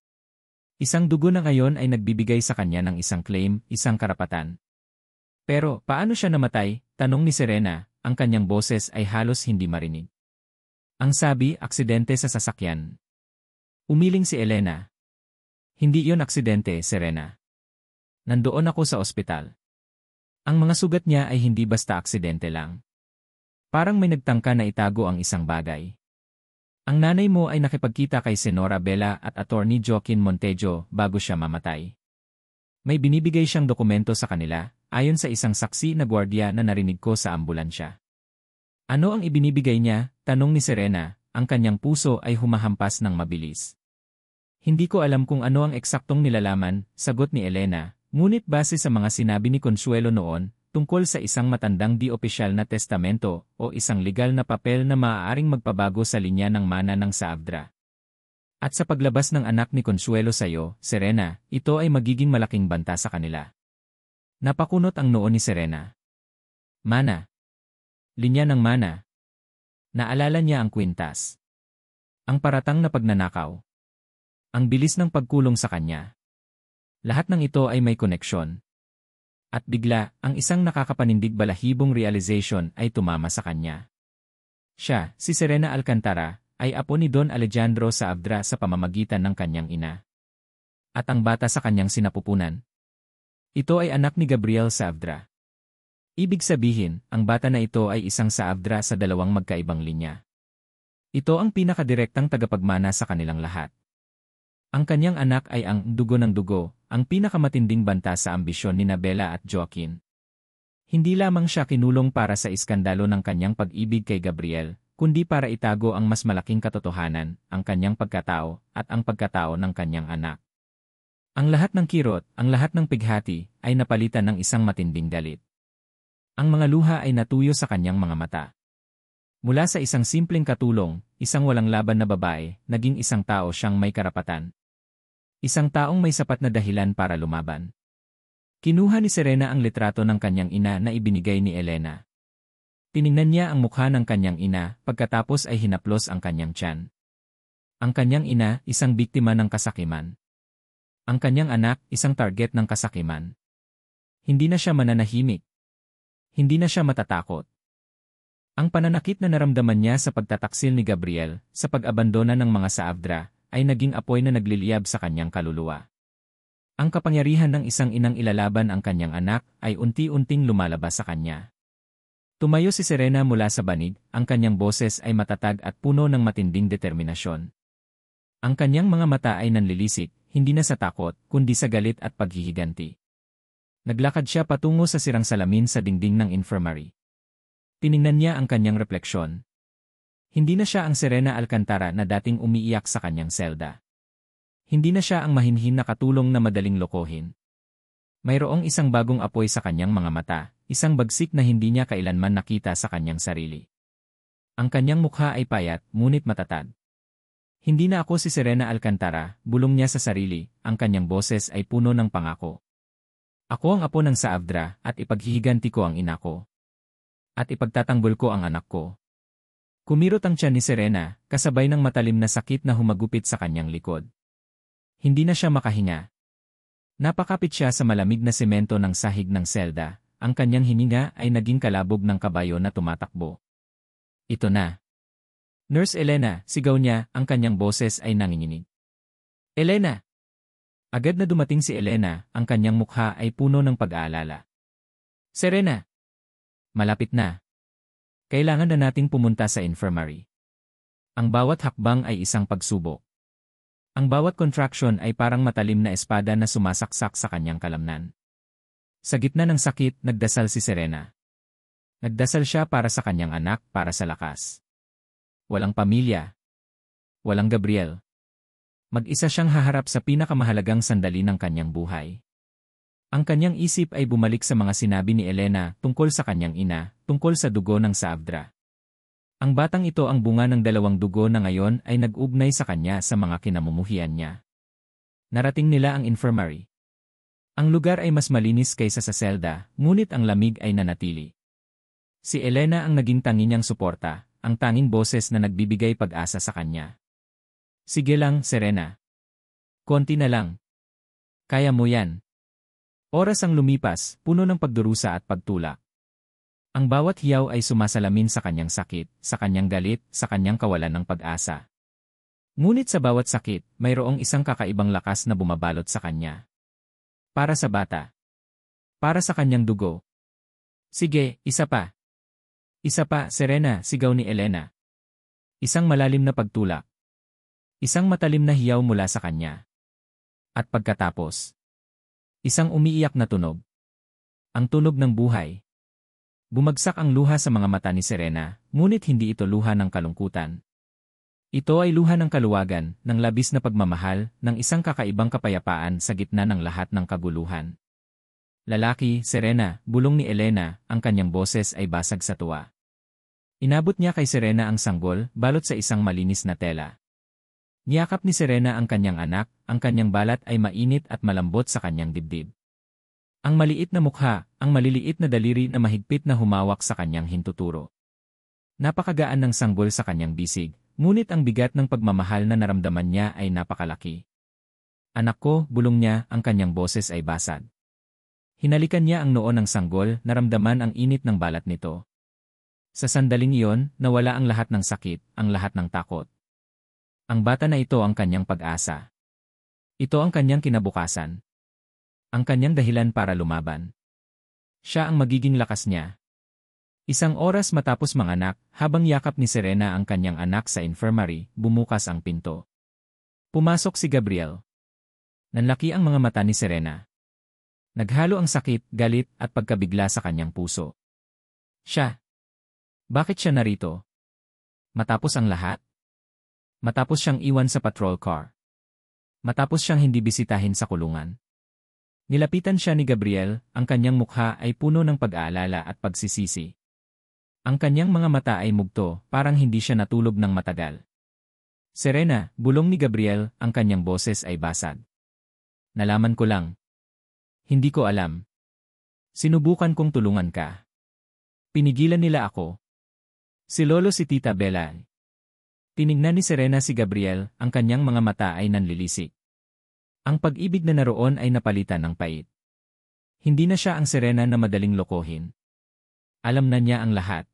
Isang dugo na ngayon ay nagbibigay sa kanya ng isang claim, isang karapatan. Pero, paano siya namatay? Tanong ni Serena, ang kanyang boses ay halos hindi marinig. Ang sabi, aksidente sa sasakyan. Umiling si Elena. Hindi iyon aksidente, Serena. Nandoon ako sa ospital. Ang mga sugat niya ay hindi basta aksidente lang. Parang may nagtangka na itago ang isang bagay. Ang nanay mo ay nakipagkita kay Senora Bella at Attorney Joaquin Montejo bago siya mamatay. May binibigay siyang dokumento sa kanila, ayon sa isang saksi na gwardiya na narinig ko sa ambulansya. Ano ang ibinibigay niya? Tanong ni Serena, ang kanyang puso ay humahampas ng mabilis. Hindi ko alam kung ano ang eksaktong nilalaman, sagot ni Elena, ngunit base sa mga sinabi ni Consuelo noon, tungkol sa isang matandang di-opisyal na testamento o isang legal na papel na maaaring magpabago sa linya ng mana ng Saabdra. At sa paglabas ng anak ni Consuelo sa'yo, Serena, ito ay magiging malaking banta sa kanila. Napakunot ang noo ni Serena. Mana. Linya ng mana. Naalala niya ang kwintas. Ang paratang na pagnanakaw. Ang bilis ng pagkulong sa kanya. Lahat ng ito ay may koneksyon. At bigla, ang isang nakakapanindig balahibong realization ay tumama sa kanya. Siya, si Serena Alcantara, ay apo ni Don Alejandro Saabdra sa pamamagitan ng kanyang ina. At ang bata sa kanyang sinapupunan. Ito ay anak ni Gabriel Saabdra. Ibig sabihin, ang bata na ito ay isang Saabdra sa dalawang magkaibang linya. Ito ang pinakadirektang tagapagmana sa kanilang lahat. Ang kanyang anak ay ang dugo ng dugo, ang pinakamatinding banta sa ambisyon ni Bella at Joaquin. Hindi lamang siya kinulong para sa iskandalo ng kanyang pag-ibig kay Gabriel, kundi para itago ang mas malaking katotohanan, ang kanyang pagkatao, at ang pagkatao ng kanyang anak. Ang lahat ng kirot, ang lahat ng pighati, ay napalitan ng isang matinding galit. Ang mga luha ay natuyo sa kanyang mga mata. Mula sa isang simpleng katulong, isang walang laban na babae, naging isang tao siyang may karapatan. Isang taong may sapat na dahilan para lumaban. Kinuha ni Serena ang litrato ng kanyang ina na ibinigay ni Elena. Tiningnan niya ang mukha ng kanyang ina, pagkatapos ay hinaplos ang kanyang tiyan. Ang kanyang ina, isang biktima ng kasakiman. Ang kanyang anak, isang target ng kasakiman. Hindi na siya mananahimik. Hindi na siya matatakot. Ang pananakit na naramdaman niya sa pagtataksil ni Gabriel, sa pag-abandona ng mga Saabdra, ay naging apoy na nagliliyab sa kanyang kaluluwa. Ang kapangyarihan ng isang inang ilalaban ang kanyang anak ay unti-unting lumalabas sa kanya. Tumayo si Serena mula sa banig, ang kanyang boses ay matatag at puno ng matinding determinasyon. Ang kanyang mga mata ay nanlilisik, hindi na sa takot, kundi sa galit at paghihiganti. Naglakad siya patungo sa sirang salamin sa dingding ng infirmary. Tiningnan niya ang kanyang refleksyon. Hindi na siya ang Serena Alcantara na dating umiiyak sa kanyang selda. Hindi na siya ang mahinhin na katulong na madaling lokohin. Mayroong isang bagong apoy sa kanyang mga mata, isang bagsik na hindi niya kailanman nakita sa kanyang sarili. Ang kanyang mukha ay payat, ngunit matatag. Hindi na ako si Serena Alcantara, bulong niya sa sarili, ang kanyang boses ay puno ng pangako. Ako ang apo ng Saabdra at ipaghihiganti ko ang ina ko. At ipagtatanggol ko ang anak ko. Kumirot ang tiyan ni Serena, kasabay ng matalim na sakit na humagupit sa kanyang likod. Hindi na siya makahinga. Napakapit siya sa malamig na semento ng sahig ng selda, ang kanyang hininga ay naging kalabog ng kabayo na tumatakbo. Ito na. Nurse Elena, sigaw niya, ang kanyang boses ay nanginginig. Elena! Agad na dumating si Elena, ang kanyang mukha ay puno ng pag-aalala. Serena! Malapit na. Kailangan na nating pumunta sa infirmary. Ang bawat hakbang ay isang pagsubok. Ang bawat contraction ay parang matalim na espada na sumasaksak sa kanyang kalamnan. Sa gitna ng sakit, nagdasal si Serena. Nagdasal siya para sa kanyang anak, para sa lakas. Walang pamilya. Walang Gabriel. Mag-isa siyang haharap sa pinakamahalagang sandali ng kanyang buhay. Ang kanyang isip ay bumalik sa mga sinabi ni Elena tungkol sa kanyang ina, tungkol sa dugo ng Saabdra. Ang batang ito ang bunga ng dalawang dugo na ngayon ay nag-ugnay sa kanya sa mga kinamumuhian niya. Narating nila ang infirmary. Ang lugar ay mas malinis kaysa sa selda, ngunit ang lamig ay nanatili. Si Elena ang naging tangi niyang suporta, ang tanging boses na nagbibigay pag-asa sa kanya. Sige lang, Serena. Konti na lang. Kaya mo yan. Oras ang lumipas, puno ng pagdurusa at pagtulak. Ang bawat hiyaw ay sumasalamin sa kanyang sakit, sa kanyang galit, sa kanyang kawalan ng pag-asa. Ngunit sa bawat sakit, mayroong isang kakaibang lakas na bumabalot sa kanya. Para sa bata. Para sa kanyang dugo. Sige, isa pa. Isa pa, Serena, sigaw ni Elena. Isang malalim na pagtulak. Isang matalim na hiyaw mula sa kanya. At pagkatapos, isang umiiyak na tunog. Ang tunog ng buhay. Bumagsak ang luha sa mga mata ni Serena, ngunit hindi ito luha ng kalungkutan. Ito ay luha ng kaluwagan, ng labis na pagmamahal, ng isang kakaibang kapayapaan sa gitna ng lahat ng kaguluhan. Lalaki, Serena, bulong ni Elena, ang kanyang boses ay basag sa tuwa. Inabot niya kay Serena ang sanggol, balot sa isang malinis na tela. Niyakap ni Serena ang kanyang anak, ang kanyang balat ay mainit at malambot sa kanyang dibdib. Ang maliit na mukha, ang maliliit na daliri na mahigpit na humawak sa kanyang hintuturo. Napakagaan ng sanggol sa kanyang bisig, ngunit ang bigat ng pagmamahal na naramdaman niya ay napakalaki. Anak ko, bulong niya, ang kanyang boses ay basag. Hinalikan niya ang noo ng sanggol, naramdaman ang init ng balat nito. Sa sandaling iyon, nawala ang lahat ng sakit, ang lahat ng takot. Ang bata na ito ang kanyang pag-asa. Ito ang kanyang kinabukasan. Ang kanyang dahilan para lumaban. Siya ang magiging lakas niya. Isang oras matapos manganak, habang yakap ni Serena ang kanyang anak sa infirmary, bumukas ang pinto. Pumasok si Gabriel. Nanlaki ang mga mata ni Serena. Naghalo ang sakit, galit, at pagkabigla sa kanyang puso. Siya. Bakit siya narito? Matapos ang lahat? Matapos siyang iwan sa patrol car. Matapos siyang hindi bisitahin sa kulungan. Nilapitan siya ni Gabriel, ang kanyang mukha ay puno ng pag-aalala at pagsisisi. Ang kanyang mga mata ay mugto, parang hindi siya natulog ng matagal. Serena, bulong ni Gabriel, ang kanyang boses ay basag. Nalaman ko lang. Hindi ko alam. Sinubukan kong tulungan ka. Pinigilan nila ako. Si Lolo si Tita Bella. Tinignan ni Serena si Gabriel, ang kanyang mga mata ay nanlilisik. Ang pag-ibig na naroon ay napalitan ng pait. Hindi na siya ang Serena na madaling lokohin. Alam na niya ang lahat.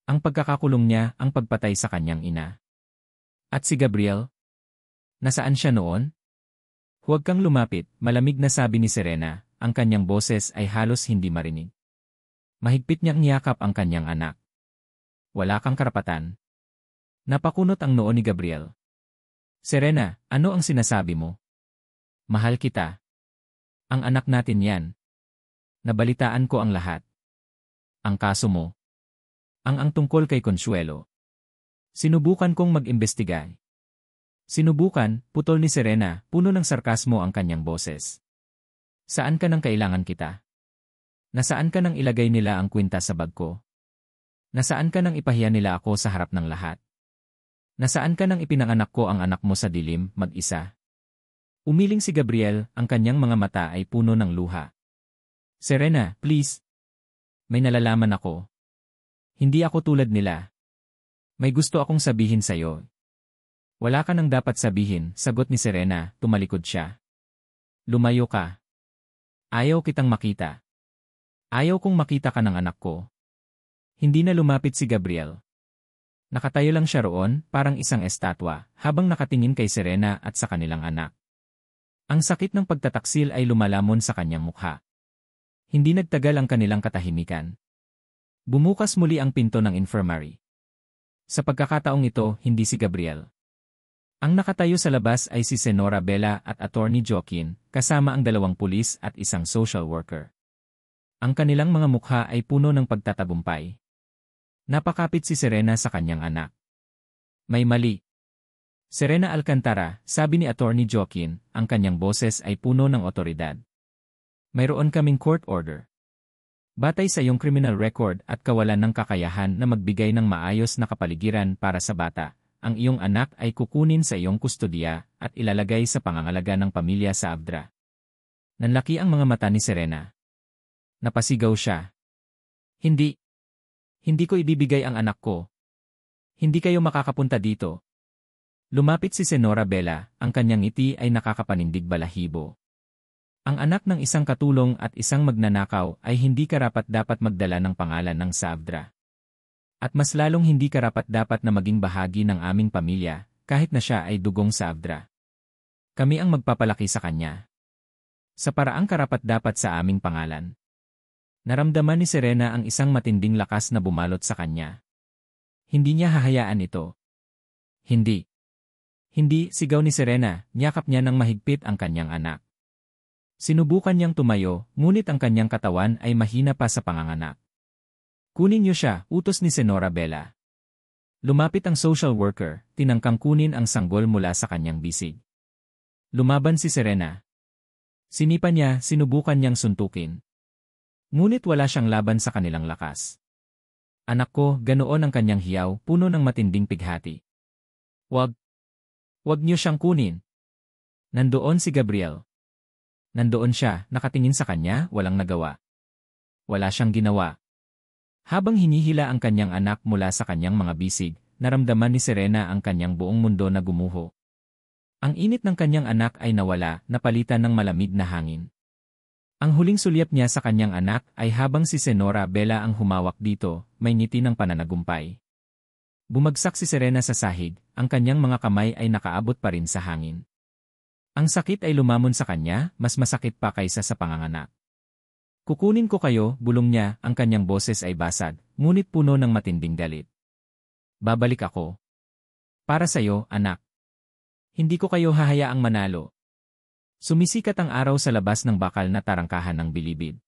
Ang pagkakakulong niya, ang pagpatay sa kanyang ina. At si Gabriel? Nasaan siya noon? Huwag kang lumapit, malamig na sabi ni Serena, ang kanyang boses ay halos hindi marinig. Mahigpit niyang niyakap ang kanyang anak. Wala kang karapatan. Napakunot ang noo ni Gabriel. Serena, ano ang sinasabi mo? Mahal kita. Ang anak natin yan. Nabalitaan ko ang lahat. Ang kaso mo. Ang tungkol kay Consuelo. Sinubukan kong mag-imbestiga. Sinubukan, putol ni Serena, puno ng sarkasmo ang kanyang boses. Saan ka nang kailangan kita? Nasaan ka nang ilagay nila ang kwinta sa bag ko? Nasaan ka nang ipahiya nila ako sa harap ng lahat? Nasaan ka nang ipinanganak ko ang anak mo sa dilim, mag-isa? Umiling si Gabriel, ang kanyang mga mata ay puno ng luha. Serena, please. May nalalaman ako. Hindi ako tulad nila. May gusto akong sabihin sa'yo. Wala ka nang dapat sabihin, sagot ni Serena, tumalikod siya. Lumayo ka. Ayaw kitang makita. Ayaw kong makita ka ng anak ko. Hindi na lumapit si Gabriel. Nakatayo lang siya roon, parang isang estatwa, habang nakatingin kay Serena at sa kanilang anak. Ang sakit ng pagtataksil ay lumalamon sa kanyang mukha. Hindi nagtagal ang kanilang katahimikan. Bumukas muli ang pinto ng infirmary. Sa pagkakataong ito, hindi si Gabriel. Ang nakatayo sa labas ay si Senora Bella at Attorney Joaquin, kasama ang 2 pulis at isang social worker. Ang kanilang mga mukha ay puno ng pagtatagumpay. Napakapit si Serena sa kanyang anak. May mali. Serena Alcantara, sabi ni Attorney Joaquin, ang kanyang boses ay puno ng otoridad. Mayroon kaming court order. Batay sa iyong criminal record at kawalan ng kakayahan na magbigay ng maayos na kapaligiran para sa bata, ang iyong anak ay kukunin sa iyong kustodiya at ilalagay sa pangangalaga ng pamilya sa Abdra. Nanlaki ang mga mata ni Serena. Napasigaw siya. Hindi. Hindi ko ibibigay ang anak ko. Hindi kayo makakapunta dito. Lumapit si Senora Bella, ang kanyang ngiti ay nakakapanindig balahibo. Ang anak ng isang katulong at isang magnanakaw ay hindi karapat-dapat magdala ng pangalan ng Savdra. At mas lalong hindi karapat-dapat na maging bahagi ng aming pamilya, kahit na siya ay dugong Saavdra. Kami ang magpapalaki sa kanya. Sa paraang karapat-dapat sa aming pangalan. Naramdaman ni Serena ang isang matinding lakas na bumalot sa kanya. Hindi niya hahayaan ito. Hindi. Hindi, sigaw ni Serena, niyakap niya ng mahigpit ang kanyang anak. Sinubukan niyang tumayo, ngunit ang kanyang katawan ay mahina pa sa panganganak. Kunin niyo siya, utos ni Senora Bella. Lumapit ang social worker, tinangkang kunin ang sanggol mula sa kanyang bisig. Lumaban si Serena. Sinipa niya, sinubukan niyang suntukin. Ngunit wala siyang laban sa kanilang lakas. Anak ko, ganoon ang kanyang hiyaw, puno ng matinding pighati. Wag niyo siyang kunin. Nandoon si Gabriel. Nandoon siya, nakatingin sa kanya, walang nagawa. Wala siyang ginawa. Habang hinihila ang kanyang anak mula sa kanyang mga bisig, naramdaman ni Serena ang kanyang buong mundo na gumuho. Ang init ng kanyang anak ay nawala, napalitan ng malamig na hangin. Ang huling sulyap niya sa kanyang anak ay habang si Senora Bella ang humawak dito, may ngiti ng pananagumpay. Bumagsak si Serena sa sahig, ang kanyang mga kamay ay nakaabot pa rin sa hangin. Ang sakit ay lumamon sa kanya, mas masakit pa kaysa sa panganganak. Kukunin ko kayo, bulong niya, ang kanyang boses ay basag, ngunit puno ng matinding galit. Babalik ako. Para sa'yo, anak. Hindi ko kayo hahayaang manalo. Sumisikat ang araw sa labas ng bakal na tarangkahan ng bilibid.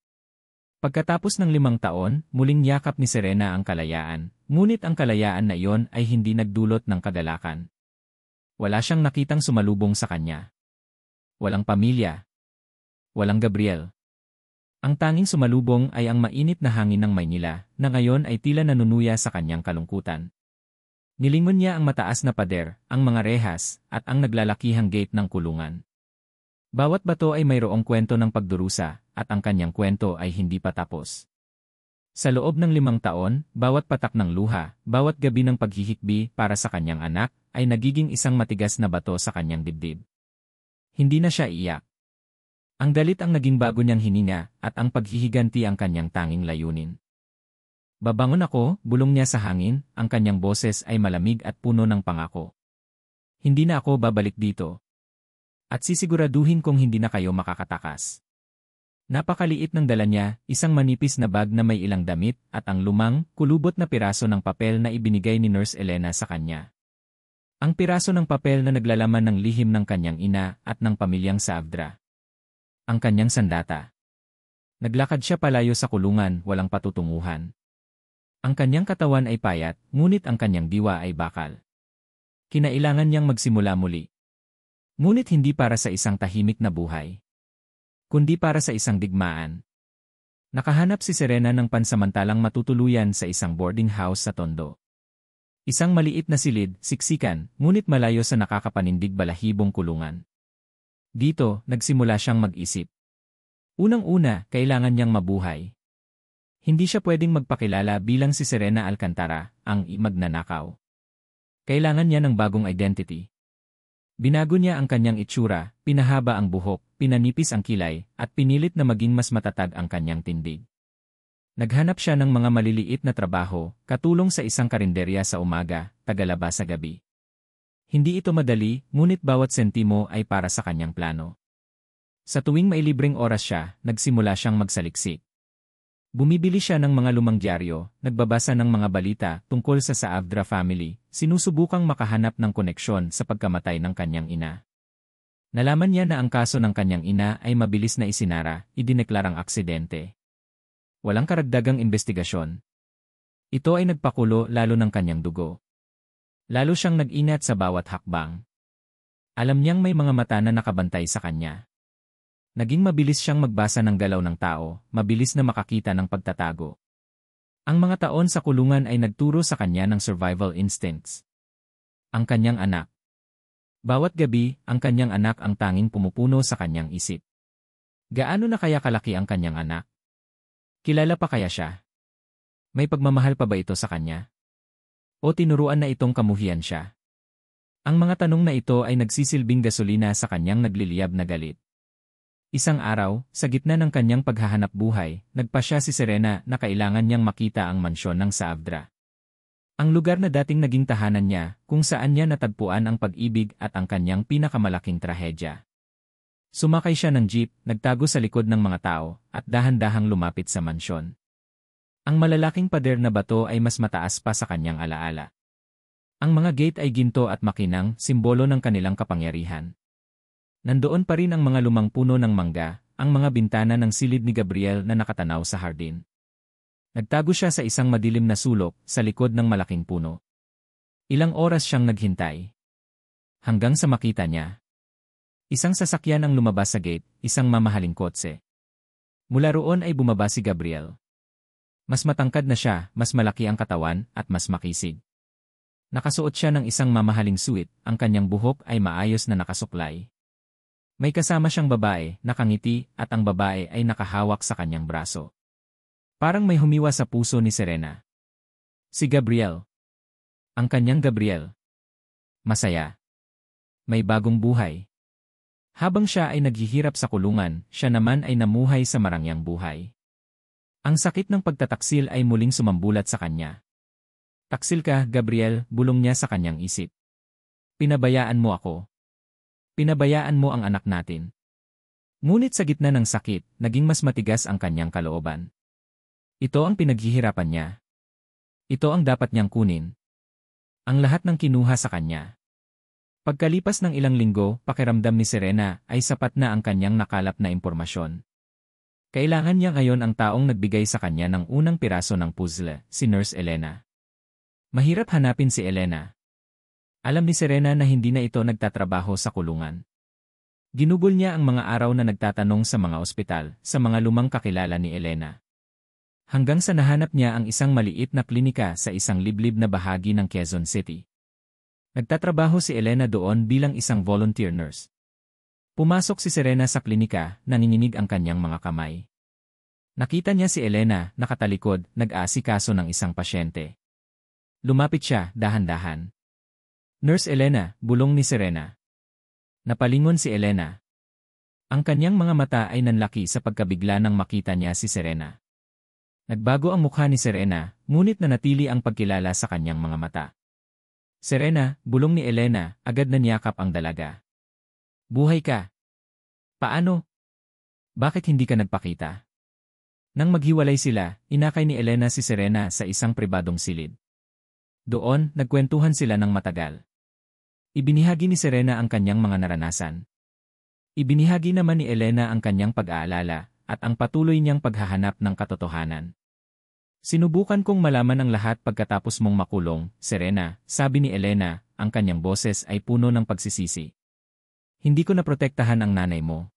Pagkatapos ng 5 taon, muling yakap ni Serena ang kalayaan, ngunit ang kalayaan na iyon ay hindi nagdulot ng kagalakan. Wala siyang nakitang sumalubong sa kanya. Walang pamilya. Walang Gabriel. Ang tanging sumalubong ay ang mainit na hangin ng Maynila, na ngayon ay tila nanunuya sa kanyang kalungkutan. Nilingon niya ang mataas na pader, ang mga rehas, at ang naglalakihang gate ng kulungan. Bawat bato ay mayroong kwento ng pagdurusa, at ang kanyang kwento ay hindi pa tapos. Sa loob ng 5 taon, bawat patak ng luha, bawat gabi ng paghihikbi para sa kanyang anak, ay nagiging isang matigas na bato sa kanyang dibdib. Hindi na siya iyak. Ang galit ang naging bago niyang hininga, at ang paghihiganti ang kanyang tanging layunin. Babangon ako, bulong niya sa hangin, ang kanyang boses ay malamig at puno ng pangako. Hindi na ako babalik dito. At sisiguraduhin kong hindi na kayo makakatakas. Napakaliit ng dala niya, isang manipis na bag na may ilang damit, at ang lumang, kulubot na piraso ng papel na ibinigay ni Nurse Elena sa kanya. Ang piraso ng papel na naglalaman ng lihim ng kanyang ina at ng pamilyang Saavdra. Ang kanyang sandata. Naglakad siya palayo sa kulungan, walang patutunguhan. Ang kanyang katawan ay payat, ngunit ang kanyang diwa ay bakal. Kinailangan niyang magsimula muli. Ngunit hindi para sa isang tahimik na buhay, kundi para sa isang digmaan. Nakahanap si Serena ng pansamantalang matutuluyan sa isang boarding house sa Tondo. Isang maliit na silid, siksikan, ngunit malayo sa nakakapanindig balahibong kulungan. Dito, nagsimula siyang mag-isip. Unang-una, kailangan niyang mabuhay. Hindi siya pwedeng magpakilala bilang si Serena Alcantara, ang magnanakaw. Kailangan niya ng bagong identity. Binago niya ang kanyang itsura, pinahaba ang buhok, pinanipis ang kilay, at pinilit na maging mas matatag ang kanyang tindig. Naghanap siya ng mga maliliit na trabaho, katulong sa isang karinderya sa umaga, tagalaba sa gabi. Hindi ito madali, ngunit bawat sentimo ay para sa kanyang plano. Sa tuwing may libreng oras siya, nagsimula siyang magsaliksik. Bumibili siya ng mga lumang dyaryo, nagbabasa ng mga balita tungkol sa Saavdra family, sinusubukang makahanap ng koneksyon sa pagkamatay ng kanyang ina. Nalaman niya na ang kaso ng kanyang ina ay mabilis na isinara, idineklarang aksidente. Walang karagdagang investigasyon. Ito ay nagpakulo lalo ng kanyang dugo. Lalo siyang nag-inat sa bawat hakbang. Alam niyang may mga mata na nakabantay sa kanya. Naging mabilis siyang magbasa ng galaw ng tao, mabilis na makakita ng pagtatago. Ang mga taon sa kulungan ay nagturo sa kanya ng survival instincts. Ang kanyang anak. Bawat gabi, ang kanyang anak ang tanging pumupuno sa kanyang isip. Gaano na kaya kalaki ang kanyang anak? Kilala pa kaya siya? May pagmamahal pa ba ito sa kanya? O tinuruan na itong kamuhian siya? Ang mga tanong na ito ay nagsisilbing gasolina sa kanyang nagliliyab na galit. Isang araw, sa gitna ng kanyang paghahanap buhay, nagpasya si Serena na kailangan niyang makita ang mansyon ng Saavdra. Ang lugar na dating naging tahanan niya, kung saan niya natagpuan ang pag-ibig at ang kanyang pinakamalaking trahedya. Sumakay siya ng jeep, nagtago sa likod ng mga tao, at dahan-dahang lumapit sa mansyon. Ang malalaking pader na bato ay mas mataas pa sa kanyang alaala. Ang mga gate ay ginto at makinang, simbolo ng kanilang kapangyarihan. Nandoon pa rin ang mga lumang puno ng mangga, ang mga bintana ng silid ni Gabriel na nakatanaw sa hardin. Nagtago siya sa isang madilim na sulok, sa likod ng malaking puno. Ilang oras siyang naghintay. Hanggang sa makita niya. Isang sasakyan ang lumabas sa gate, isang mamahaling kotse. Mula roon ay bumaba si Gabriel. Mas matangkad na siya, mas malaki ang katawan, at mas makisig. Nakasuot siya ng isang mamahaling suit, ang kanyang buhok ay maayos na nakasuklay. May kasama siyang babae, nakangiti, at ang babae ay nakahawak sa kanyang braso. Parang may humiwa sa puso ni Serena. Si Gabriel. Ang kanyang Gabriel. Masaya. May bagong buhay. Habang siya ay naghihirap sa kulungan, siya naman ay namuhay sa marangyang buhay. Ang sakit ng pagtataksil ay muling sumambulat sa kanya. Taksil ka, Gabriel, bulong niya sa kanyang isip. Pinabayaan mo ako. Pinabayaan mo ang anak natin. Ngunit sa gitna ng sakit, naging mas matigas ang kanyang kalooban. Ito ang pinaghihirapan niya. Ito ang dapat niyang kunin. Ang lahat ng kinuha sa kanya. Pagkalipas ng ilang linggo, pakiramdam ni Serena ay sapat na ang kanyang nakalap na impormasyon. Kailangan niya ngayon ang taong nagbigay sa kanya ng unang piraso ng puzzle, si Nurse Elena. Mahirap hanapin si Elena. Alam ni Serena na hindi na ito nagtatrabaho sa kulungan. Ginugol niya ang mga araw na nagtatanong sa mga ospital, sa mga lumang kakilala ni Elena. Hanggang sa nahanap niya ang isang maliit na klinika sa isang liblib na bahagi ng Quezon City. Nagtatrabaho si Elena doon bilang isang volunteer nurse. Pumasok si Serena sa klinika, nanginginig ang kanyang mga kamay. Nakita niya si Elena, nakatalikod, nag-aasikaso ng isang pasyente. Lumapit siya, dahan-dahan. Nurse Elena, bulong ni Serena. Napalingon si Elena. Ang kanyang mga mata ay nanlaki sa pagkabigla nang makita niya si Serena. Nagbago ang mukha ni Serena, ngunit nanatili ang pagkilala sa kanyang mga mata. Serena, bulong ni Elena, agad na niyakap ang dalaga. Buhay ka. Paano? Bakit hindi ka nagpakita? Nang maghiwalay sila, inakay ni Elena si Serena sa isang pribadong silid. Doon, nagkwentuhan sila ng matagal. Ibinihagi ni Serena ang kanyang mga naranasan. Ibinihagi naman ni Elena ang kanyang pag-aalala at ang patuloy niyang paghahanap ng katotohanan. Sinubukan kong malaman ang lahat pagkatapos mong makulong, Serena, sabi ni Elena, ang kanyang boses ay puno ng pagsisisi. Hindi ko naprotektahan ang nanay mo.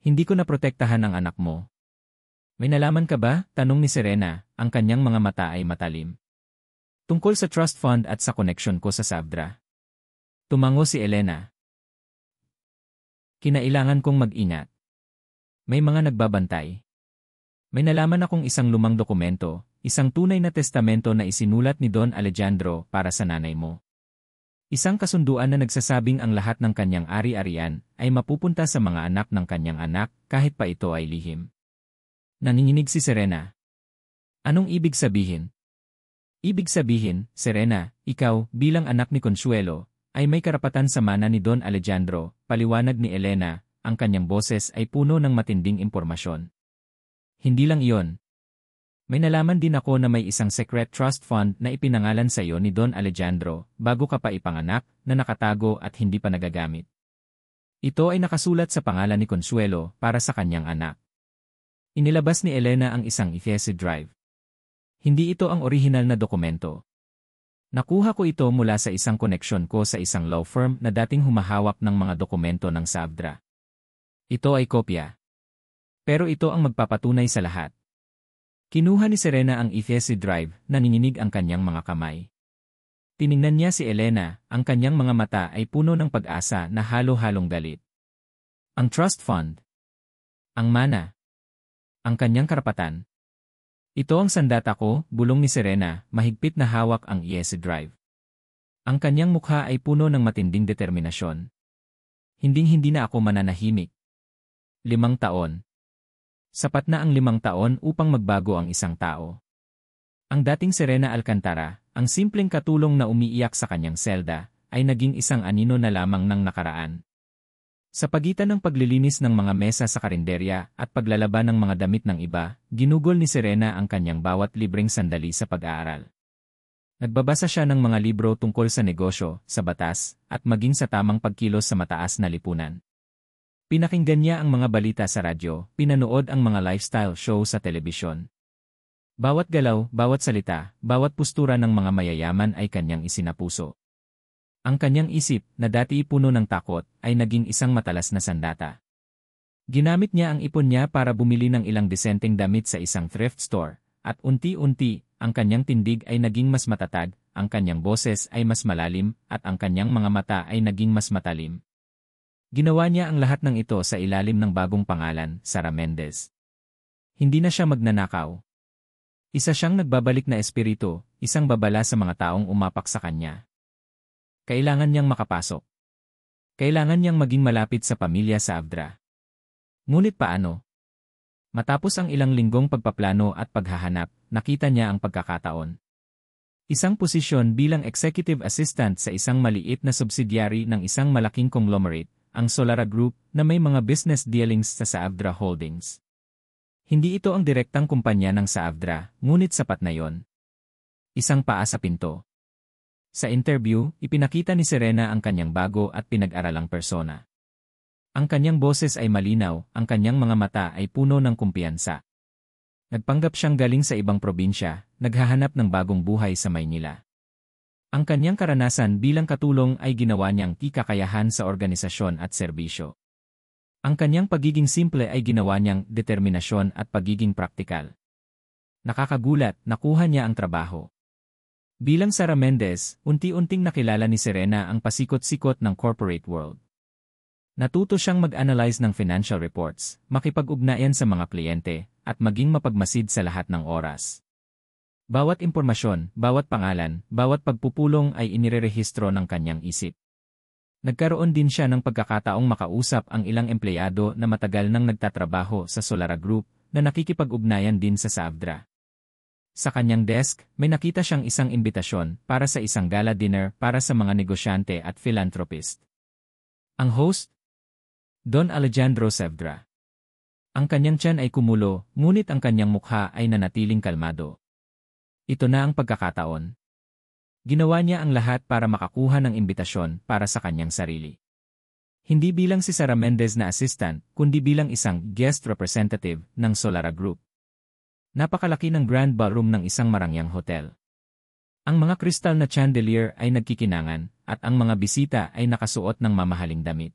Hindi ko naprotektahan ang anak mo. May nalaman ka ba? Tanong ni Serena, ang kanyang mga mata ay matalim. Tungkol sa trust fund at sa koneksyon ko sa Savdra. Tumango si Elena. Kinailangan kong mag-ingat. May mga nagbabantay. May nalaman akong isang lumang dokumento, isang tunay na testamento na isinulat ni Don Alejandro para sa nanay mo. Isang kasunduan na nagsasabing ang lahat ng kanyang ari-arian ay mapupunta sa mga anak ng kanyang anak kahit pa ito ay lihim. Nanginginig si Serena. Anong ibig sabihin? Ibig sabihin, Serena, ikaw, bilang anak ni Consuelo, ay may karapatan sa mana ni Don Alejandro, paliwanag ni Elena, ang kanyang boses ay puno ng matinding impormasyon. Hindi lang iyon. May nalaman din ako na may isang secret trust fund na ipinangalan sa iyo ni Don Alejandro bago ka pa ipanganak na nakatago at hindi pa nagagamit. Ito ay nakasulat sa pangalan ni Consuelo para sa kanyang anak. Inilabas ni Elena ang isang EFC drive. Hindi ito ang orihinal na dokumento. Nakuha ko ito mula sa isang koneksyon ko sa isang law firm na dating humahawak ng mga dokumento ng Savdra. Ito ay kopya. Pero ito ang magpapatunay sa lahat. Kinuha ni Serena ang EFC drive, nanginginig ang kanyang mga kamay. Tiningnan niya si Elena, ang kanyang mga mata ay puno ng pag-asa na halo-halong galit. Ang trust fund. Ang mana. Ang kanyang karapatan. Ito ang sandata ko, bulong ni Serena, mahigpit na hawak ang EFC drive. Ang kanyang mukha ay puno ng matinding determinasyon. Hinding-hindi na ako mananahimik. 5 taon. Sapat na ang 5 taon upang magbago ang isang tao. Ang dating Serena Alcantara, ang simpleng katulong na umiiyak sa kanyang selda, ay naging isang anino na lamang ng nakaraan. Sa pagitan ng paglilinis ng mga mesa sa karinderya at paglalaban ng mga damit ng iba, ginugol ni Serena ang kanyang bawat libreng sandali sa pag-aaral. Nagbabasa siya ng mga libro tungkol sa negosyo, sa batas, at maging sa tamang pagkilos sa mataas na lipunan. Pinakinggan niya ang mga balita sa radyo, pinanood ang mga lifestyle show sa telebisyon. Bawat galaw, bawat salita, bawat postura ng mga mayayaman ay kanyang isinapuso. Ang kanyang isip, na dati puno ng takot, ay naging isang matalas na sandata. Ginamit niya ang ipon niya para bumili ng ilang disenteng damit sa isang thrift store, at unti-unti, ang kanyang tindig ay naging mas matatag, ang kanyang boses ay mas malalim, at ang kanyang mga mata ay naging mas matalim. Ginawa niya ang lahat ng ito sa ilalim ng bagong pangalan, Sara Mendez. Hindi na siya magnanakaw. Isa siyang nagbabalik na espiritu, isang babala sa mga taong umapak sa kanya. Kailangan niyang makapasok. Kailangan niyang maging malapit sa pamilya sa Avdra. Ngunit paano? Matapos ang ilang linggong pagpaplano at paghahanap, nakita niya ang pagkakataon. Isang posisyon bilang executive assistant sa isang maliit na subsidiary ng isang malaking conglomerate, ang Solara Group, na may mga business dealings sa Saavdra Holdings. Hindi ito ang direktang kumpanya ng Saavdra, ngunit sapat na yon. Isang paa sa pinto. Sa interview, ipinakita ni Serena ang kanyang bago at pinag-aralang persona. Ang kanyang boses ay malinaw, ang kanyang mga mata ay puno ng kumpiyansa. Nagpanggap siyang galing sa ibang probinsya, naghahanap ng bagong buhay sa Maynila. Ang kanyang karanasan bilang katulong ay ginawa niyang kakayahan sa organisasyon at serbisyo. Ang kanyang pagiging simple ay ginawa niyang determinasyon at pagiging praktikal. Nakakagulat, nakuha niya ang trabaho. Bilang Sara Mendez, unti-unting nakilala ni Serena ang pasikot-sikot ng corporate world. Natuto siyang mag-analyze ng financial reports, makipag-ugnayan sa mga kliyente, at maging mapagmasid sa lahat ng oras. Bawat impormasyon, bawat pangalan, bawat pagpupulong ay inirerehistro ng kanyang isip. Nagkaroon din siya ng pagkakataong makausap ang ilang empleyado na matagal nang nagtatrabaho sa Solara Group na nakikipag-ugnayan din sa Saavdra. Sa kanyang desk, may nakita siyang isang imbitasyon para sa isang gala dinner para sa mga negosyante at philanthropist. Ang host? Don Alejandro Saavdra. Ang kanyang tiyan ay kumulo, ngunit ang kanyang mukha ay nanatiling kalmado. Ito na ang pagkakataon. Ginawa niya ang lahat para makakuha ng imbitasyon para sa kanyang sarili. Hindi bilang si Sara Mendez na assistant, kundi bilang isang guest representative ng Solara Group. Napakalaki ng grand ballroom ng isang marangyang hotel. Ang mga kristal na chandelier ay nagkikinangan, at ang mga bisita ay nakasuot ng mamahaling damit.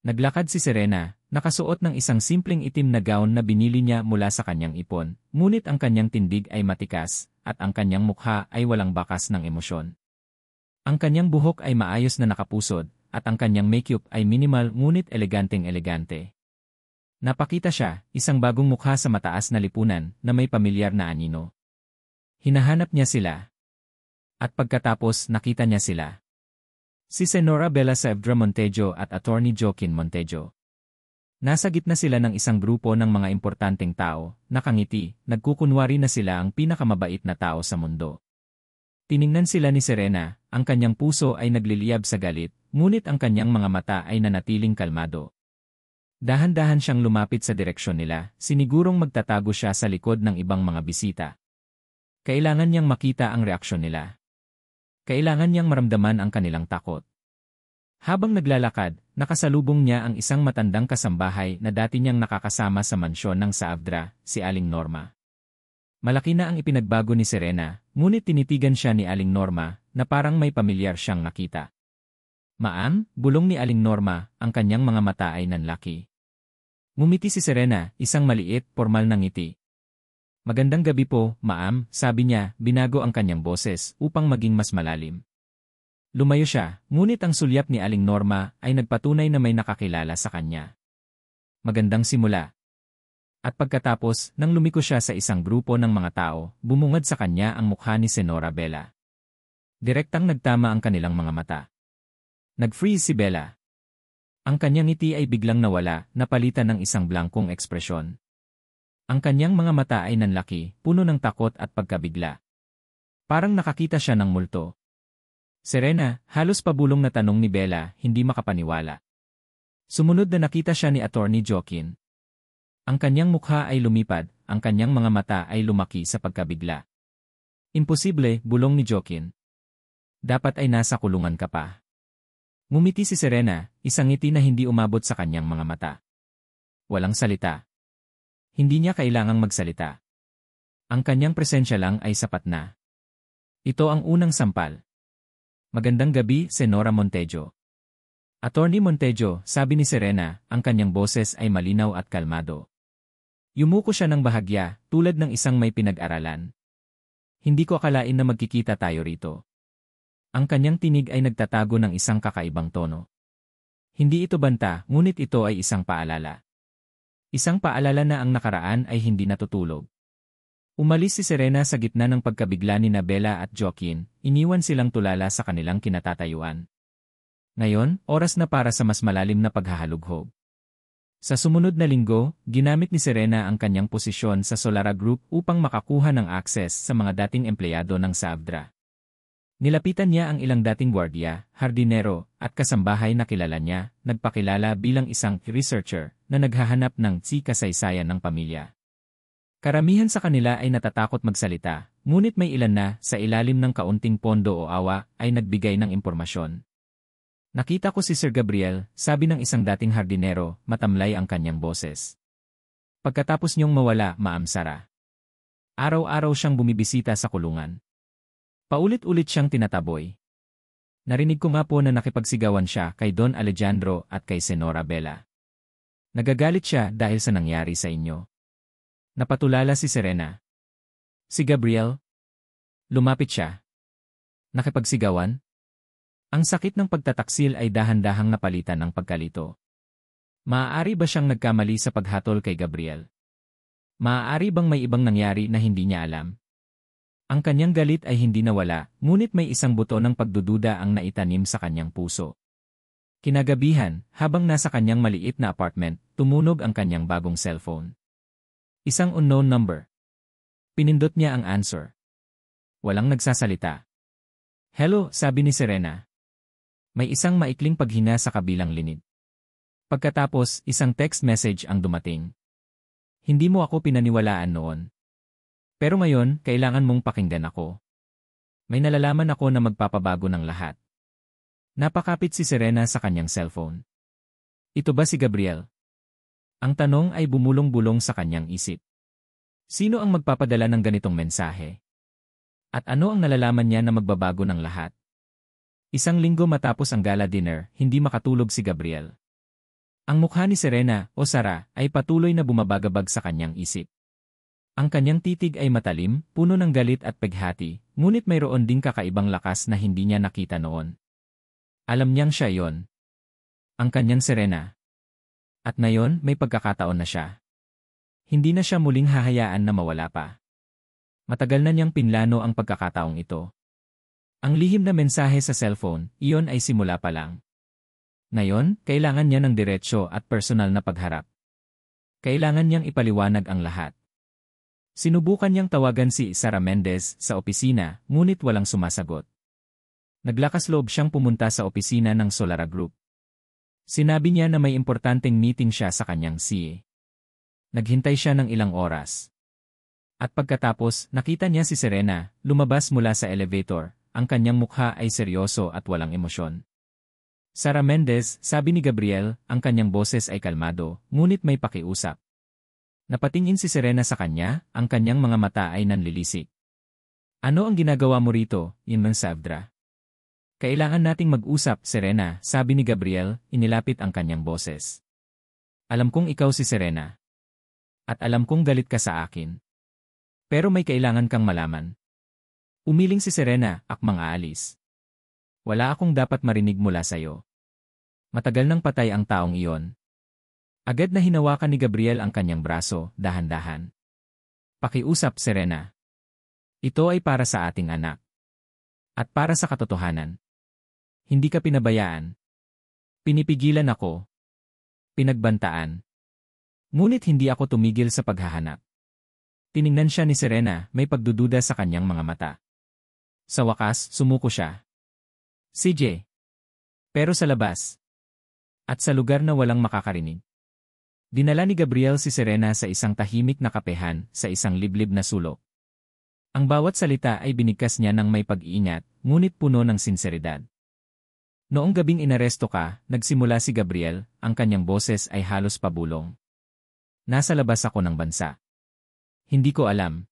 Naglakad si Serena, nakasuot ng isang simpleng itim na gown na binili niya mula sa kanyang ipon, ngunit ang kanyang tindig ay matikas, at ang kanyang mukha ay walang bakas ng emosyon. Ang kanyang buhok ay maayos na nakapusod, at ang kanyang makeup ay minimal ngunit eleganteng-elegante. Napakita siya, isang bagong mukha sa mataas na lipunan na may pamilyar na anino. Hinahanap niya sila. At pagkatapos nakita niya sila. Si Senora Bella Saavdra Montejo at Attorney Joaquin Montejo. Nasa gitna sila ng isang grupo ng mga importanteng tao, nakangiti, nagkukunwari na sila ang pinakamabait na tao sa mundo. Tiningnan sila ni Serena, ang kanyang puso ay nagliliyab sa galit, ngunit ang kanyang mga mata ay nanatiling kalmado. Dahan-dahan siyang lumapit sa direksyon nila, sinigurong magtatago siya sa likod ng ibang mga bisita. Kailangan niyang makita ang reaksyon nila. Kailangan niyang maramdaman ang kanilang takot. Habang naglalakad, nakasalubong niya ang isang matandang kasambahay na dati niyang nakakasama sa mansyon ng Saavdra, si Aling Norma. Malaki na ang ipinagbago ni Serena, ngunit tinitigan siya ni Aling Norma na parang may pamilyar siyang nakita. "Ma'am," bulong ni Aling Norma, ang kanyang mga mata ay nanlaki. Ngumiti si Serena, isang maliit, pormal na ngiti. "Magandang gabi po, ma'am," sabi niya, binago ang kanyang boses upang maging mas malalim. Lumayo siya, ngunit ang sulyap ni Aling Norma ay nagpatunay na may nakakilala sa kanya. Magandang simula. At pagkatapos, nang lumiko siya sa isang grupo ng mga tao, bumungad sa kanya ang mukha ni Senora Bella. Direktang nagtama ang kanilang mga mata. Nag-freeze si Bella. Ang kanyang ngiti ay biglang nawala, napalitan ng isang blangkong ekspresyon. Ang kanyang mga mata ay nanlaki, puno ng takot at pagkabigla. Parang nakakita siya ng multo. Serena, halos pabulong na tanong ni Bella, hindi makapaniwala. Sumunod na nakita siya ni Attorney Joaquin. Ang kanyang mukha ay lumipad, ang kanyang mga mata ay lumaki sa pagkabigla. Imposible, bulong ni Joaquin. Dapat ay nasa kulungan ka pa. Ngumiti si Serena, isang ngiti na hindi umabot sa kanyang mga mata. Walang salita. Hindi niya kailangang magsalita. Ang kanyang presensya lang ay sapat na. Ito ang unang sampal. Magandang gabi, Senora Montejo. Attorney Montejo, sabi ni Serena, ang kanyang boses ay malinaw at kalmado. Yumuko siya ng bahagya, tulad ng isang may pinag-aralan. Hindi ko akalain na magkikita tayo rito. Ang kanyang tinig ay nagtatago ng isang kakaibang tono. Hindi ito banta, ngunit ito ay isang paalala. Isang paalala na ang nakaraan ay hindi natutulog. Umalis si Serena sa gitna ng pagkabigla ni Bella at Joaquin, iniwan silang tulala sa kanilang kinatatayuan. Ngayon, oras na para sa mas malalim na paghahalughog. Sa sumunod na linggo, ginamit ni Serena ang kanyang posisyon sa Solara Group upang makakuha ng akses sa mga dating empleyado ng Savdra. Nilapitan niya ang ilang dating gwardiya, hardinero, at kasambahay na kilala niya, nagpakilala bilang isang researcher na naghahanap ng kasaysayan ng pamilya. Karamihan sa kanila ay natatakot magsalita, ngunit may ilan na, sa ilalim ng kaunting pondo o awa, ay nagbigay ng impormasyon. Nakita ko si Sir Gabriel, sabi ng isang dating hardinero, matamlay ang kanyang boses. Pagkatapos niyong mawala, Ma'am Sara. Araw-araw siyang bumibisita sa kulungan. Paulit-ulit siyang tinataboy. Narinig ko nga po na nakipagsigawan siya kay Don Alejandro at kay Senora Bella. Nagagalit siya dahil sa nangyari sa inyo. Napatulala si Serena. Si Gabriel? Lumapit siya. Nakipagsigawan? Ang sakit ng pagtataksil ay dahan-dahang napalitan ng pagkalito. Maaari ba siyang nagkamali sa paghatol kay Gabriel? Maaari bang may ibang nangyari na hindi niya alam? Ang kanyang galit ay hindi nawala, ngunit may isang buto ng pagdududa ang naitanim sa kanyang puso. Kinagabihan, habang nasa kanyang maliit na apartment, tumunog ang kanyang bagong cellphone. Isang unknown number. Pinindot niya ang answer. Walang nagsasalita. Hello, sabi ni Serena. May isang maikling paghina sa kabilang linig. Pagkatapos, isang text message ang dumating. Hindi mo ako pinaniwalaan noon. Pero ngayon, kailangan mong pakinggan ako. May nalalaman ako na magpapabago ng lahat. Napakapit si Serena sa kanyang cellphone. Ito ba si Gabriel? Ang tanong ay bumulong-bulong sa kanyang isip. Sino ang magpapadala ng ganitong mensahe? At ano ang nalalaman niya na magbabago ng lahat? Isang linggo matapos ang gala dinner, hindi makatulog si Gabriel. Ang mukha ni Serena, o Sara, ay patuloy na bumabagabag sa kanyang isip. Ang kanyang titig ay matalim, puno ng galit at peghati, ngunit mayroon ding kakaibang lakas na hindi niya nakita noon. Alam niyang siya yon. Ang kanyang Serena. At ngayon, may pagkakataon na siya. Hindi na siya muling hahayaan na mawala pa. Matagal na niyang pinlano ang pagkakataong ito. Ang lihim na mensahe sa cellphone, iyon ay simula pa lang. Ngayon, kailangan niya ng diretsyo at personal na pagharap. Kailangan niyang ipaliwanag ang lahat. Sinubukan niyang tawagan si Sara Mendez sa opisina, ngunit walang sumasagot. Naglakas loob siyang pumunta sa opisina ng Solara Group. Sinabi niya na may importanteng meeting siya sa kanyang CA. Naghintay siya ng ilang oras. At pagkatapos, nakita niya si Serena, lumabas mula sa elevator, ang kanyang mukha ay seryoso at walang emosyon. Sara Mendez, sabi ni Gabriel, ang kanyang boses ay kalmado, ngunit may pakiusap. Napatingin si Serena sa kanya, ang kanyang mga mata ay nanlilisik. Ano ang ginagawa mo rito, Inman Savdra? Kailangan nating mag-usap, Serena, sabi ni Gabriel, inilapit ang kanyang boses. Alam kong ikaw si Serena. At alam kong galit ka sa akin. Pero may kailangan kang malaman. Umiling si Serena, akmang aalis. Wala akong dapat marinig mula sa'yo. Matagal nang patay ang taong iyon. Agad na hinawakan ni Gabriel ang kanyang braso, dahan-dahan. Pakiusap, Serena. Ito ay para sa ating anak. At para sa katotohanan. Hindi ka pinabayaan. Pinipigilan ako. Pinagbantaan. Ngunit hindi ako tumigil sa paghahanap. Tiningnan siya ni Serena, may pagdududa sa kanyang mga mata. Sa wakas, sumuko siya. CJ. Pero sa labas. At sa lugar na walang makakarinig. Dinala ni Gabriel si Serena sa isang tahimik na kapehan, sa isang liblib na sulok. Ang bawat salita ay binigkas niya ng may pag-iingat, ngunit puno ng sinseridad. Noong gabing inaresto ka, nagsimula si Gabriel, ang kanyang boses ay halos pabulong. Nasa labas ako ng bansa. Hindi ko alam.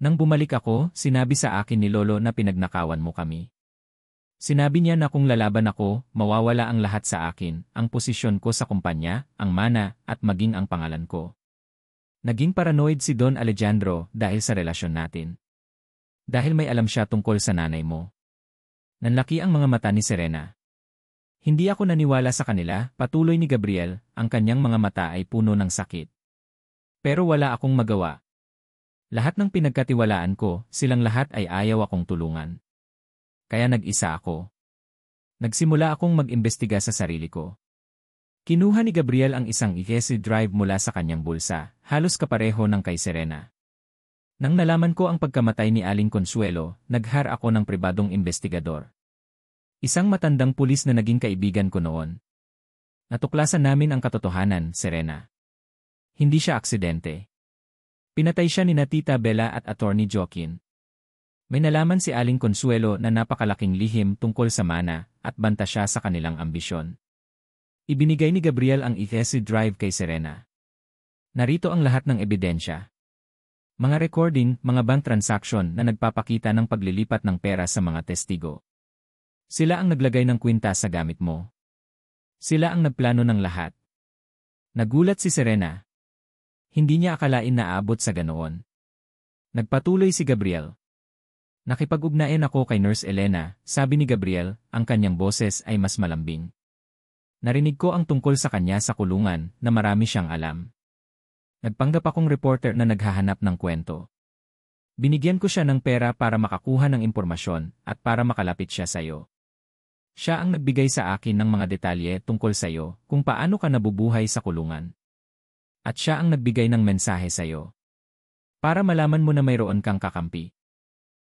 Nang bumalik ako, sinabi sa akin ni Lolo na pinagnakawan mo kami. Sinabi niya na kung lalaban ako, mawawala ang lahat sa akin, ang posisyon ko sa kumpanya, ang mana, at maging ang pangalan ko. Naging paranoid si Don Alejandro dahil sa relasyon natin. Dahil may alam siya tungkol sa nanay mo. Nanlaki ang mga mata ni Serena. Hindi ako naniwala sa kanila, patuloy ni Gabriel, ang kanyang mga mata ay puno ng sakit. Pero wala akong magawa. Lahat ng pinagkatiwalaan ko, silang lahat ay ayaw akong tulungan. Kaya nag-isa ako. Nagsimula akong mag-imbestiga sa sarili ko. Kinuha ni Gabriel ang isang EKC drive mula sa kanyang bulsa, halos kapareho ng kay Serena. Nang nalaman ko ang pagkamatay ni Aling Consuelo, nag-hire ako ng pribadong investigador. Isang matandang pulis na naging kaibigan ko noon. Natuklasan namin ang katotohanan, Serena. Hindi siya aksidente. Pinatay siya ni Tita Bella at Attorney Joaquin. May nalaman si Aling Consuelo na napakalaking lihim tungkol sa mana at banta siya sa kanilang ambisyon. Ibinigay ni Gabriel ang EKC drive kay Serena. Narito ang lahat ng ebidensya. Mga recording, mga bank transaction na nagpapakita ng paglilipat ng pera sa mga testigo. Sila ang naglagay ng kwinta sa gamit mo. Sila ang nagplano ng lahat. Nagulat si Serena. Hindi niya akalain na aabot sa ganoon. Nagpatuloy si Gabriel. Nakipag-ugnayan ako kay Nurse Elena, sabi ni Gabriel, ang kanyang boses ay mas malambing. Narinig ko ang tungkol sa kanya sa kulungan na marami siyang alam. Nagpanggap akong reporter na naghahanap ng kwento. Binigyan ko siya ng pera para makakuha ng impormasyon at para makalapit siya sa iyo. Siya ang nagbigay sa akin ng mga detalye tungkol sa iyo kung paano ka nabubuhay sa kulungan. At siya ang nagbigay ng mensahe sa iyo. Para malaman mo na mayroon kang kakampi.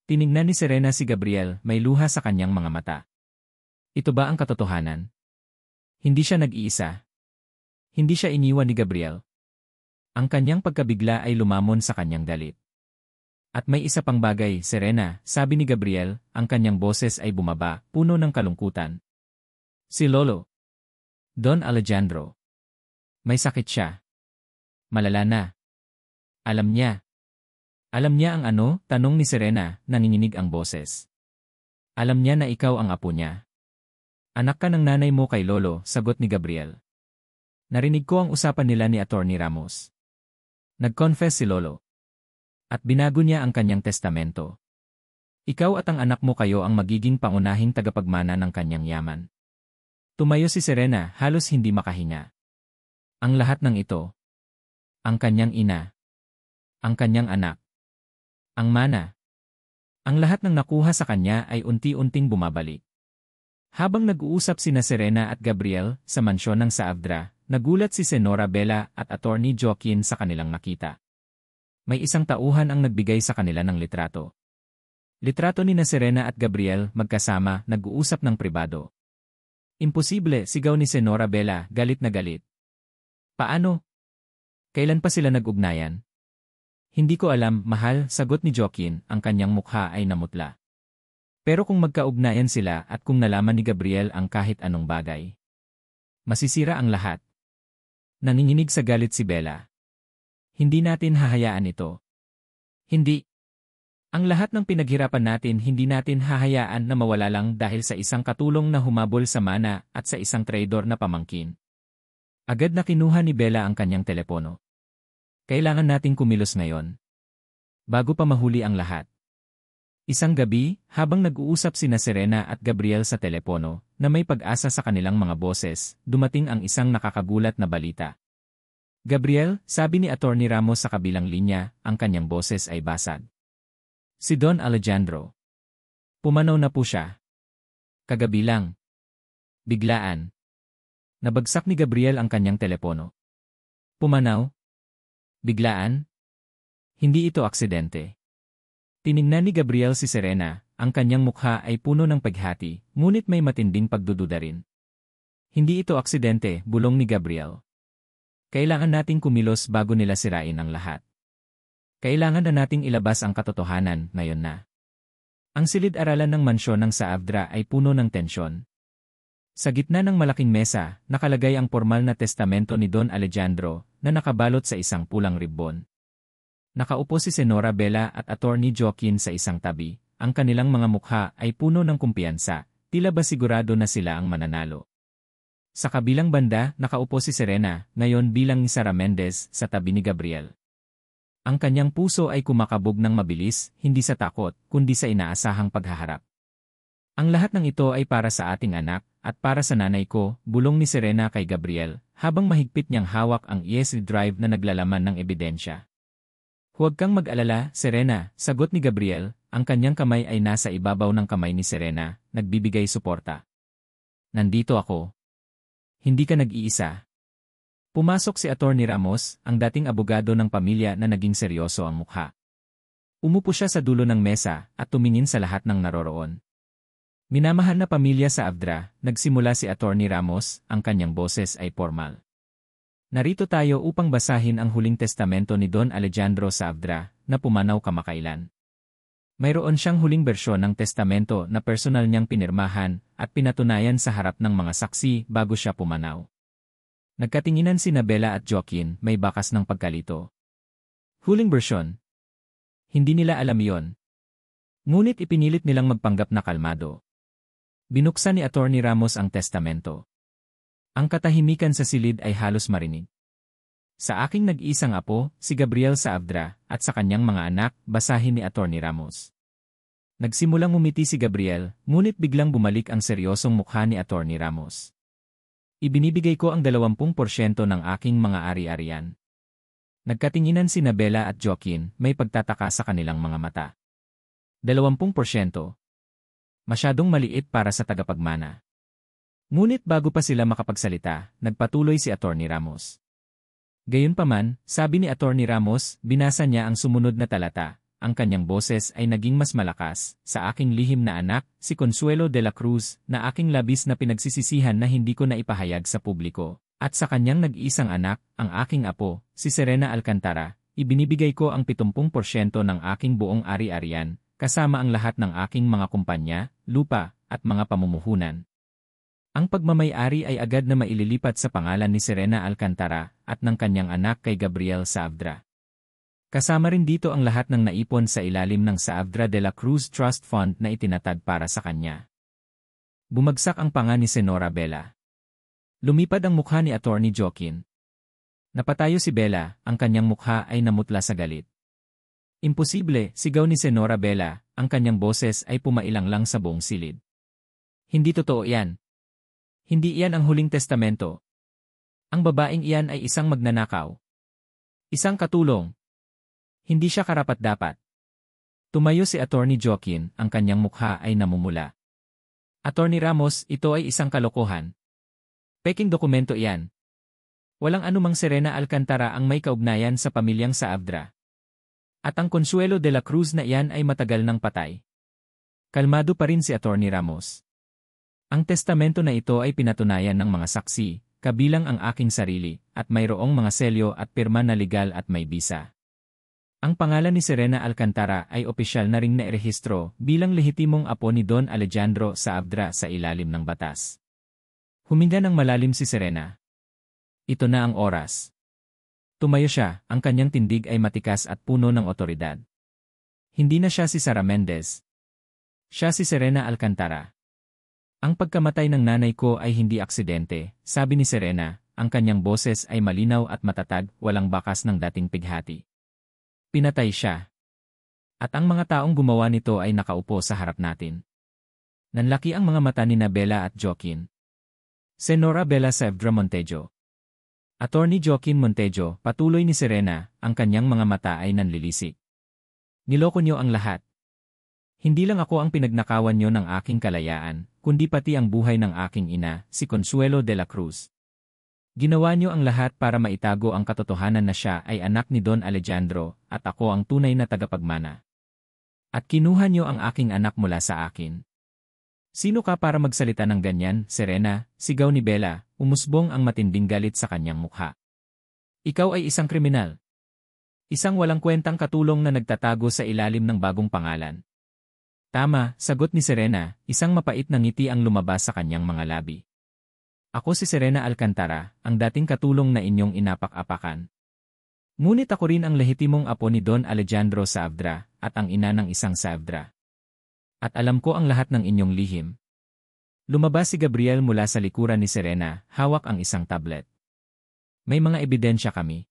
Tiningnan ni Serena si Gabriel, may luha sa kanyang mga mata. Ito ba ang katotohanan? Hindi siya nag-iisa. Hindi siya iniwan ni Gabriel. Ang kanyang pagkabigla ay lumamon sa kanyang galit. At may isa pang bagay, Serena, sabi ni Gabriel, ang kanyang boses ay bumaba, puno ng kalungkutan. Si Lolo. Don Alejandro. May sakit siya. Malala na. Alam niya. Alam niya ang ano? Tanong ni Serena, nanginginig ang boses. Alam niya na ikaw ang apo niya. Anak ka ng nanay mo kay Lolo, sagot ni Gabriel. Narinig ko ang usapan nila ni Attorney Ramos. Nag-confess si Lolo. At binago niya ang kanyang testamento. Ikaw at ang anak mo kayo ang magiging pangunahing tagapagmana ng kanyang yaman. Tumayo si Serena, halos hindi makahinga. Ang lahat ng ito. Ang kanyang ina. Ang kanyang anak. Ang mana. Ang lahat ng nakuha sa kanya ay unti-unting bumabalik. Habang nag-uusap sina Serena at Gabriel sa mansyon ng Saabdra, nagulat si Senora Bella at Attorney Joaquin sa kanilang nakita. May isang tauhan ang nagbigay sa kanila ng litrato. Litrato ni Serena at Gabriel magkasama, nag-uusap ng pribado. Imposible, sigaw ni Senora Bella, galit na galit. Paano? Kailan pa sila nag-ugnayan? Hindi ko alam, mahal, sagot ni Joaquin, ang kanyang mukha ay namutla. Pero kung magkaugnayan sila at kung nalaman ni Gabriel ang kahit anong bagay, masisira ang lahat. Nanginginig sa galit si Bella. Hindi natin hahayaan ito. Hindi. Ang lahat ng pinaghirapan natin hindi natin hahayaan na mawala lang dahil sa isang katulong na humabol sa mana at sa isang traidor na pamangkin. Agad na kinuha ni Bella ang kanyang telepono. Kailangan nating kumilos ngayon. Bago pa mahuli ang lahat. Isang gabi, habang nag-uusap sina Serena at Gabriel sa telepono, na may pag-asa sa kanilang mga boses, dumating ang isang nakakagulat na balita. Gabriel, sabi ni Attorney Ramos sa kabilang linya, ang kanyang boses ay basag. Si Don Alejandro. Pumanaw na po siya. Kagabi lang. Biglaan. Nabagsak ni Gabriel ang kanyang telepono. Pumanaw? Biglaan? Hindi ito aksidente. Tiningnan ni Gabriel si Serena, ang kanyang mukha ay puno ng paghati, ngunit may matinding pagdududa rin. Hindi ito aksidente, bulong ni Gabriel. Kailangan nating kumilos bago nila sirain ang lahat. Kailangan na nating ilabas ang katotohanan ngayon na. Ang silid-aralan ng mansyon ng Saavdra ay puno ng tensyon. Sa gitna ng malaking mesa, nakalagay ang formal na testamento ni Don Alejandro na nakabalot sa isang pulang ribbon. Nakaupo si Senora Bella at Attorney Joaquin sa isang tabi. Ang kanilang mga mukha ay puno ng kumpiyansa, tila ba sigurado na sila ang mananalo. Sa kabilang banda, nakaupo si Serena, ngayon bilang ni Sara Mendez, sa tabi ni Gabriel. Ang kanyang puso ay kumakabog ng mabilis, hindi sa takot, kundi sa inaasahang paghaharap. Ang lahat ng ito ay para sa ating anak, at para sa nanay ko, bulong ni Serena kay Gabriel, habang mahigpit niyang hawak ang ESD drive na naglalaman ng ebidensya. Huwag kang mag-alala, Serena, sagot ni Gabriel, ang kanyang kamay ay nasa ibabaw ng kamay ni Serena, nagbibigay suporta. Nandito ako. Hindi ka nag-iisa. Pumasok si Attorney Ramos, ang dating abogado ng pamilya na naging seryoso ang mukha. Umupo siya sa dulo ng mesa at tumingin sa lahat ng naroroon. Minamahal na pamilya sa Saavdra, nagsimula si Attorney Ramos, ang kanyang boses ay formal. Narito tayo upang basahin ang huling testamento ni Don Alejandro Saavdra na pumanaw kamakailan. Mayroon siyang huling bersyon ng testamento na personal niyang pinirmahan at pinatunayan sa harap ng mga saksi bago siya pumanaw. Nagkatinginan sina Bella at Joaquin, may bakas ng pagkalito. Huling bersyon. Hindi nila alam yon. Ngunit ipinilit nilang magpanggap na kalmado. Binuksan ni Attorney Ramos ang testamento. Ang katahimikan sa silid ay halos marinig. Sa aking nag-iisang apo, si Gabriel Saavdra, at sa kanyang mga anak, basahin ni Attorney Ramos. Nagsimulang umiti si Gabriel, ngunit biglang bumalik ang seryosong mukha ni Attorney Ramos. Ibinibigay ko ang 20% ng aking mga ari-arian. Nagkatinginan sina Bella at Joaquin, may pagtataka sa kanilang mga mata. 20%. Masyadong maliit para sa tagapagmana. Ngunit bago pa sila makapagsalita, nagpatuloy si Attorney Ramos. Gayunpaman, sabi ni Attorney Ramos, binasa niya ang sumunod na talata. Ang kanyang boses ay naging mas malakas, sa aking lihim na anak, si Consuelo de la Cruz, na aking labis na pinagsisisihan na hindi ko na ipahayag sa publiko, at sa kanyang nag-iisang anak, ang aking apo, si Serena Alcantara, ibinibigay ko ang 70% ng aking buong ari-arian, kasama ang lahat ng aking mga kumpanya, lupa, at mga pamumuhunan. Ang pagmamay-ari ay agad na maililipat sa pangalan ni Serena Alcantara at ng kanyang anak kay Gabriel Saavdra. Kasama rin dito ang lahat ng naipon sa ilalim ng Saavdra de la Cruz Trust Fund na itinatag para sa kanya. Bumagsak ang panga ni Senora Bella. Lumipad ang mukha ni Attorney Joaquin. Napatayo si Bella, ang kanyang mukha ay namutla sa galit. Imposible, sigaw ni Senora Bella, ang kanyang boses ay pumailang lang sa buong silid. Hindi totoo yan. Hindi iyan ang huling testamento. Ang babaeng iyan ay isang magnanakaw. Isang katulong. Hindi siya karapat-dapat. Tumayo si Attorney Joaquin, ang kanyang mukha ay namumula. Attorney Ramos, ito ay isang kalokohan. Peking dokumento iyan. Walang anumang Serena Alcantara ang may kaugnayan sa pamilyang Saavdra. At ang Consuelo de la Cruz na iyan ay matagal nang patay. Kalmado pa rin si Attorney Ramos. Ang testamento na ito ay pinatunayan ng mga saksi, kabilang ang aking sarili, at mayroong mga selyo at pirma na legal at may bisa. Ang pangalan ni Serena Alcantara ay opisyal na ring nairehistro bilang lehitimong apo ni Don Alejandro Saavdra sa ilalim ng batas. Huminga ng malalim si Serena. Ito na ang oras. Tumayo siya, ang kanyang tindig ay matikas at puno ng otoridad. Hindi na siya si Sara Mendez. Siya si Serena Alcantara. Ang pagkamatay ng nanay ko ay hindi aksidente, sabi ni Serena, ang kanyang boses ay malinaw at matatag, walang bakas ng dating pighati. Pinatay siya. At ang mga taong gumawa nito ay nakaupo sa harap natin. Nanlaki ang mga mata ni Bella at Joaquin. Senora Bella Saavdra Montejo. Attorney Joaquin Montejo, patuloy ni Serena, ang kanyang mga mata ay nanlilisik. Niloko niyo ang lahat. Hindi lang ako ang pinagnakawan niyo ng aking kalayaan, kundi pati ang buhay ng aking ina, si Consuelo de la Cruz. Ginawa niyo ang lahat para maitago ang katotohanan na siya ay anak ni Don Alejandro at ako ang tunay na tagapagmana. At kinuha niyo ang aking anak mula sa akin. Sino ka para magsalita ng ganyan, Serena? Sigaw ni Bella, umusbong ang matinding galit sa kanyang mukha. Ikaw ay isang kriminal. Isang walang kwentang katulong na nagtatago sa ilalim ng bagong pangalan. Tama, sagot ni Serena, isang mapait na ngiti ang lumabas sa kanyang mga labi. Ako si Serena Alcantara, ang dating katulong na inyong inapak-apakan. Ngunit ako rin ang lehitimong apo ni Don Alejandro Saavedra at ang ina ng isang Saavedra. At alam ko ang lahat ng inyong lihim. Lumabas si Gabriel mula sa likuran ni Serena, hawak ang isang tablet. May mga ebidensya kami.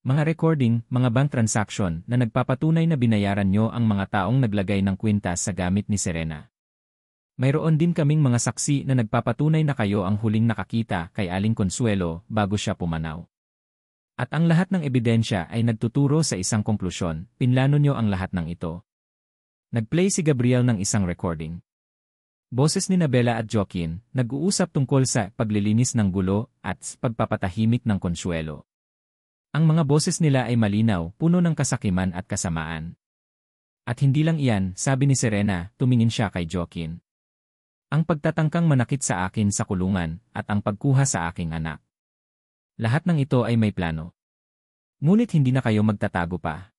Mga recording, mga bank transaction na nagpapatunay na binayaran nyo ang mga taong naglagay ng kwintas sa gamit ni Serena. Mayroon din kaming mga saksi na nagpapatunay na kayo ang huling nakakita kay Aling Consuelo bago siya pumanaw. At ang lahat ng ebidensya ay nagtuturo sa isang konklusyon, pinlano nyo ang lahat ng ito. Nagplay si Gabriel ng isang recording. Boses ni Bella at Joaquin, nag-uusap tungkol sa paglilinis ng gulo at pagpapatahimik ng Consuelo. Ang mga boses nila ay malinaw, puno ng kasakiman at kasamaan. At hindi lang iyan, sabi ni Serena, tumingin siya kay Joaquin. Ang pagtatangkang manakit sa akin sa kulungan at ang pagkuha sa aking anak. Lahat ng ito ay may plano. Ngunit hindi na kayo magtatago pa.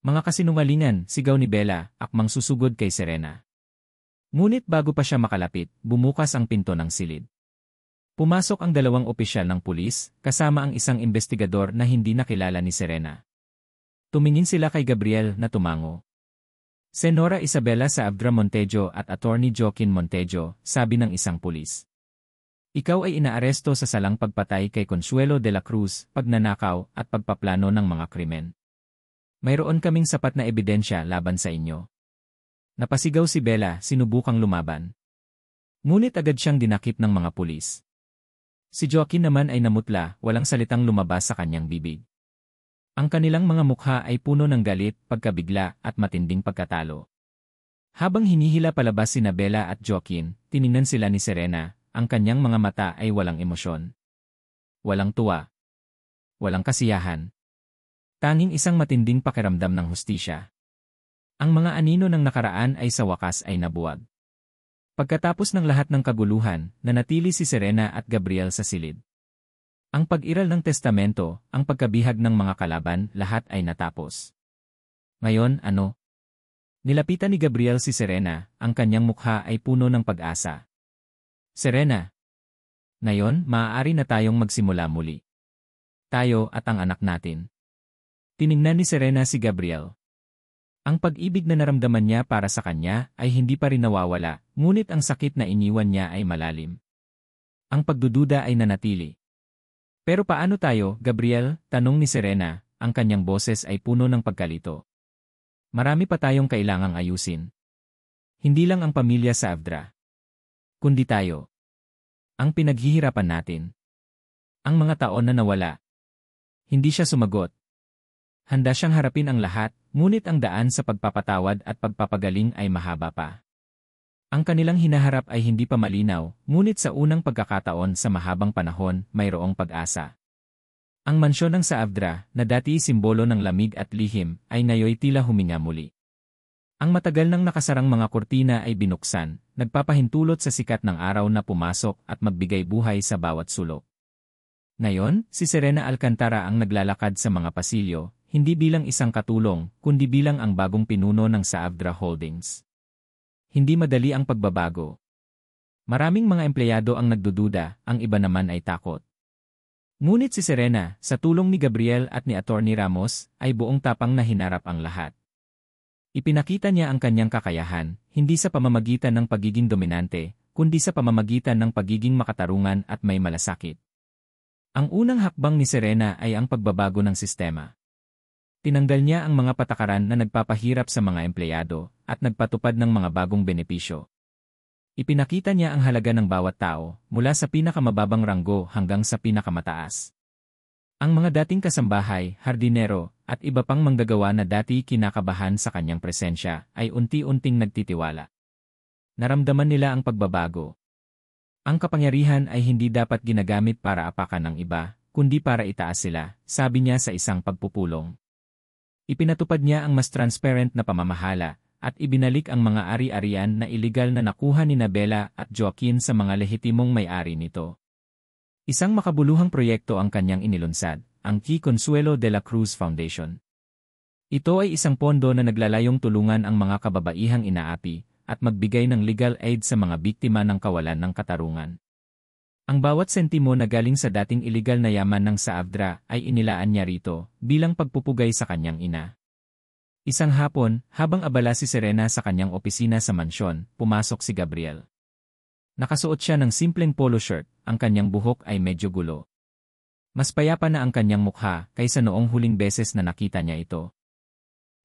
Mga kasinungalingan, sigaw ni Bella, akmang susugod kay Serena. Ngunit bago pa siya makalapit, bumukas ang pinto ng silid. Pumasok ang dalawang opisyal ng pulis, kasama ang isang investigador na hindi nakilala ni Serena. Tumingin sila kay Gabriel na tumango. Senora Isabela Saavedra Montejo at Attorney Joaquin Montejo, sabi ng isang pulis. Ikaw ay inaaresto sa salang pagpatay kay Consuelo de la Cruz, pagnanakaw at pagpaplano ng mga krimen. Mayroon kaming sapat na ebidensya laban sa inyo. Napasigaw si Bella, sinubukang lumaban. Ngunit agad siyang dinakip ng mga pulis. Si Joaquin naman ay namutla, walang salitang lumabas sa kanyang bibig. Ang kanilang mga mukha ay puno ng galit, pagkabigla at matinding pagkatalo. Habang hinihila palabas si Bella at Joaquin, tiningnan sila ni Serena, ang kanyang mga mata ay walang emosyon. Walang tuwa. Walang kasiyahan. Tanging isang matinding pakiramdam ng hustisya. Ang mga anino ng nakaraan ay sa wakas ay nabuwag. Pagkatapos ng lahat ng kaguluhan, nanatili si Serena at Gabriel sa silid. Ang pag-iral ng testamento, ang pagkabihag ng mga kalaban, lahat ay natapos. Ngayon, ano? Nilapitan ni Gabriel si Serena, ang kanyang mukha ay puno ng pag-asa. Serena. Ngayon, maaari na tayong magsimula muli. Tayo at ang anak natin. Tiningnan ni Serena si Gabriel. Ang pag-ibig na naramdaman niya para sa kanya ay hindi pa rin nawawala, ngunit ang sakit na iniwan niya ay malalim. Ang pagdududa ay nanatili. Pero paano tayo, Gabriel? Tanong ni Serena, ang kanyang boses ay puno ng pagkalito. Marami pa tayong kailangang ayusin. Hindi lang ang pamilya Saavedra. Kundi tayo. Ang pinaghihirapan natin. Ang mga taon na nawala. Hindi siya sumagot. Handa siyang harapin ang lahat, ngunit ang daan sa pagpapatawad at pagpapagaling ay mahaba pa. Ang kanilang hinaharap ay hindi pa malinaw, ngunit sa unang pagkakataon sa mahabang panahon, mayroong pag-asa. Ang mansyon ng Saavedra, na dati simbolo ng lamig at lihim, ay ngayoy tila huminga muli. Ang matagal nang nakasarang mga kurtina ay binuksan, nagpapahintulot sa sikat ng araw na pumasok at magbigay buhay sa bawat sulok. Ngayon, si Serena Alcantara ang naglalakad sa mga pasilyo, hindi bilang isang katulong, kundi bilang ang bagong pinuno ng Saavedra Holdings. Hindi madali ang pagbabago. Maraming mga empleyado ang nagdududa, ang iba naman ay takot. Ngunit si Serena, sa tulong ni Gabriel at ni Attorney Ramos, ay buong tapang na hinarap ang lahat. Ipinakita niya ang kanyang kakayahan, hindi sa pamamagitan ng pagiging dominante, kundi sa pamamagitan ng pagiging makatarungan at may malasakit. Ang unang hakbang ni Serena ay ang pagbabago ng sistema. Tinanggal niya ang mga patakaran na nagpapahirap sa mga empleyado at nagpatupad ng mga bagong benepisyo. Ipinakita niya ang halaga ng bawat tao, mula sa pinakamababang ranggo hanggang sa pinakamataas. Ang mga dating kasambahay, hardinero, at iba pang manggagawa na dati kinakabahan sa kanyang presensya ay unti-unting nagtitiwala. Naramdaman nila ang pagbabago. Ang kapangyarihan ay hindi dapat ginagamit para apakan ng iba, kundi para itaas sila, sabi niya sa isang pagpupulong. Ipinatupad niya ang mas transparent na pamamahala, at ibinalik ang mga ari-arian na iligal na nakuha ni Bella at Joaquin sa mga lehitimong may-ari nito. Isang makabuluhang proyekto ang kanyang inilunsad, ang Key Consuelo de la Cruz Foundation. Ito ay isang pondo na naglalayong tulungan ang mga kababaihang inaapi at magbigay ng legal aid sa mga biktima ng kawalan ng katarungan. Ang bawat sentimo na galing sa dating iligal na yaman ng Saabdra ay inilaan niya rito bilang pagpupugay sa kanyang ina. Isang hapon, habang abala si Serena sa kanyang opisina sa mansyon, pumasok si Gabriel. Nakasuot siya ng simpleng polo shirt, ang kanyang buhok ay medyo gulo. Mas payapa na ang kanyang mukha kaysa noong huling beses na nakita niya ito.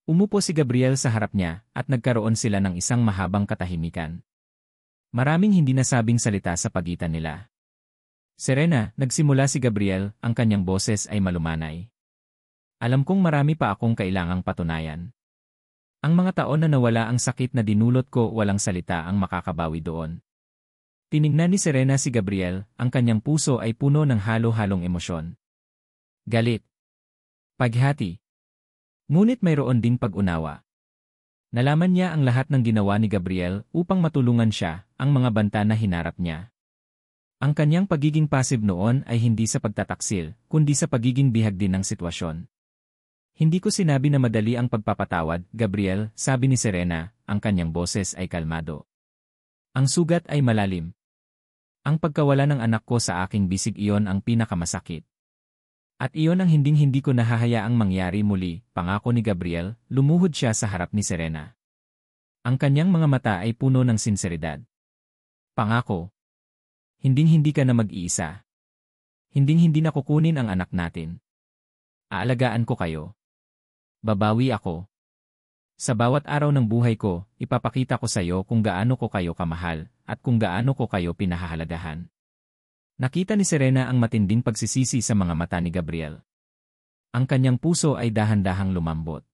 Umupo si Gabriel sa harap niya at nagkaroon sila ng isang mahabang katahimikan. Maraming hindi nasabing salita sa pagitan nila. Serena, nagsimula si Gabriel, ang kanyang boses ay malumanay. Alam kong marami pa akong kailangang patunayan. Ang mga taon na nawala ang sakit na dinulot ko, walang salita ang makakabawi doon. Tinignan ni Serena si Gabriel, ang kanyang puso ay puno ng halo-halong emosyon. Galit. Paghati. Ngunit mayroon ding pag-unawa. Nalaman niya ang lahat ng ginawa ni Gabriel upang matulungan siya, ang mga banta na hinarap niya. Ang kanyang pagiging passive noon ay hindi sa pagtataksil, kundi sa pagiging bihag din ng sitwasyon. Hindi ko sinabi na madali ang pagpapatawad, Gabriel, sabi ni Serena, ang kanyang boses ay kalmado. Ang sugat ay malalim. Ang pagkawala ng anak ko sa aking bisig, iyon ang pinakamasakit. At iyon ang hinding-hindi ko nahahayaang mangyari muli, pangako ni Gabriel, lumuhod siya sa harap ni Serena. Ang kanyang mga mata ay puno ng sinseridad. Pangako. Hinding-hindi ka na mag-iisa. Hinding-hindi na kukunin ang anak natin. Aalagaan ko kayo. Babawi ako. Sa bawat araw ng buhay ko, ipapakita ko sa iyo kung gaano ko kayo kamahal, at kung gaano ko kayo pinahahalagahan. Nakita ni Serena ang matinding pagsisisi sa mga mata ni Gabriel. Ang kanyang puso ay dahan-dahang lumambot.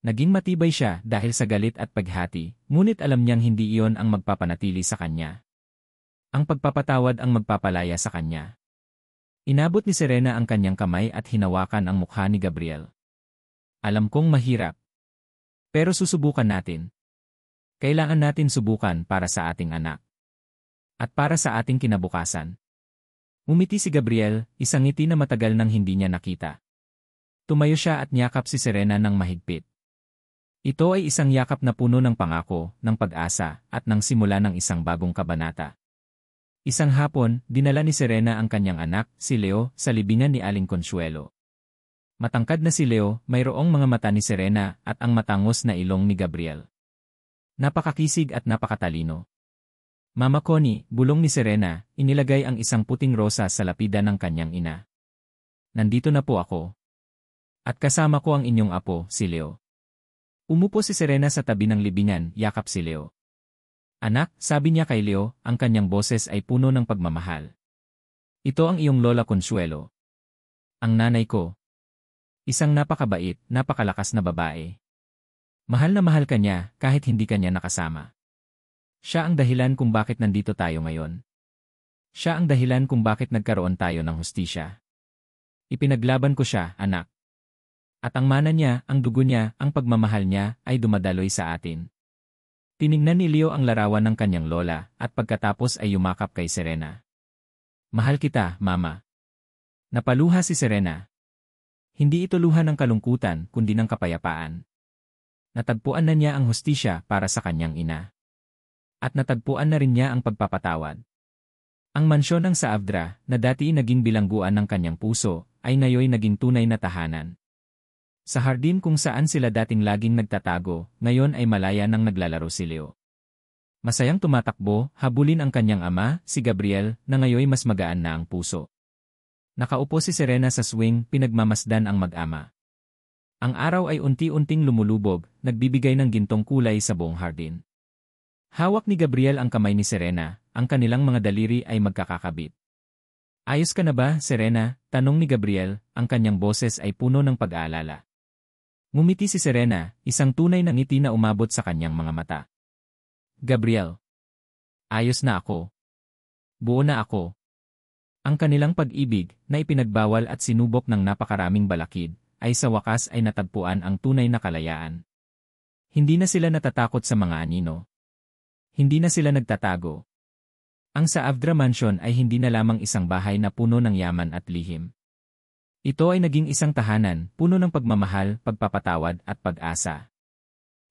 Naging matibay siya dahil sa galit at paghati, ngunit alam niyang hindi iyon ang magpapanatili sa kanya. Ang pagpapatawad ang magpapalaya sa kanya. Inabot ni Serena ang kanyang kamay at hinawakan ang mukha ni Gabriel. Alam kong mahirap. Pero susubukan natin. Kailangan natin subukan para sa ating anak. At para sa ating kinabukasan. Umiti si Gabriel, isang ngiti na matagal nang hindi niya nakita. Tumayo siya at niyakap si Serena ng mahigpit. Ito ay isang yakap na puno ng pangako, ng pag-asa, at ng simula ng isang bagong kabanata. Isang hapon, dinala ni Serena ang kanyang anak, si Leo, sa libingan ni Aling Consuelo. Matangkad na si Leo, mayroong mga mata ni Serena at ang matangos na ilong ni Gabriel. Napakakisig at napakatalino. Mama Connie, bulong ni Serena, inilagay ang isang puting rosa sa lapida ng kanyang ina. Nandito na po ako. At kasama ko ang inyong apo, si Leo. Umupo si Serena sa tabi ng libingan, yakap si Leo. Anak, sabi niya kay Leo, ang kanyang boses ay puno ng pagmamahal. Ito ang iyong Lola Consuelo. Ang nanay ko. Isang napakabait, napakalakas na babae. Mahal na mahal ka niya kahit hindi ka niya nakasama. Siya ang dahilan kung bakit nandito tayo ngayon. Siya ang dahilan kung bakit nagkaroon tayo ng hustisya. Ipinaglaban ko siya, anak. At ang mana niya, ang dugo niya, ang pagmamahal niya, ay dumadaloy sa atin. Tiningnan ni Leo ang larawan ng kanyang lola, at pagkatapos ay yumakap kay Serena. Mahal kita, Mama. Napaluha si Serena. Hindi ito luha ng kalungkutan, kundi ng kapayapaan. Natagpuan na niya ang hustisya para sa kanyang ina. At natagpuan na rin niya ang pagpapatawad. Ang mansyon ng Saabdra, na dati naging bilangguan ng kanyang puso, ay ngayoy naging tunay na tahanan. Sa hardin kung saan sila dating laging nagtatago, ngayon ay malaya nang naglalaro si Leo. Masayang tumatakbo, habulin ang kanyang ama, si Gabriel, na ngayoy mas magaan na ang puso. Nakaupo si Serena sa swing, pinagmamasdan ang mag-ama. Ang araw ay unti-unting lumulubog, nagbibigay ng gintong kulay sa buong hardin. Hawak ni Gabriel ang kamay ni Serena, ang kanilang mga daliri ay magkakakabit. Ayos ka na ba, Serena? Tanong ni Gabriel, ang kanyang boses ay puno ng pag-aalala. Ngumiti si Serena, isang tunay na ngiti na umabot sa kanyang mga mata. Gabriel. Ayos na ako. Buo na ako. Ang kanilang pag-ibig, na ipinagbawal at sinubok ng napakaraming balakid, ay sa wakas ay natagpuan ang tunay na kalayaan. Hindi na sila natatakot sa mga anino. Hindi na sila nagtatago. Ang sa Avdra Mansion ay hindi na lamang isang bahay na puno ng yaman at lihim. Ito ay naging isang tahanan, puno ng pagmamahal, pagpapatawad at pag-asa.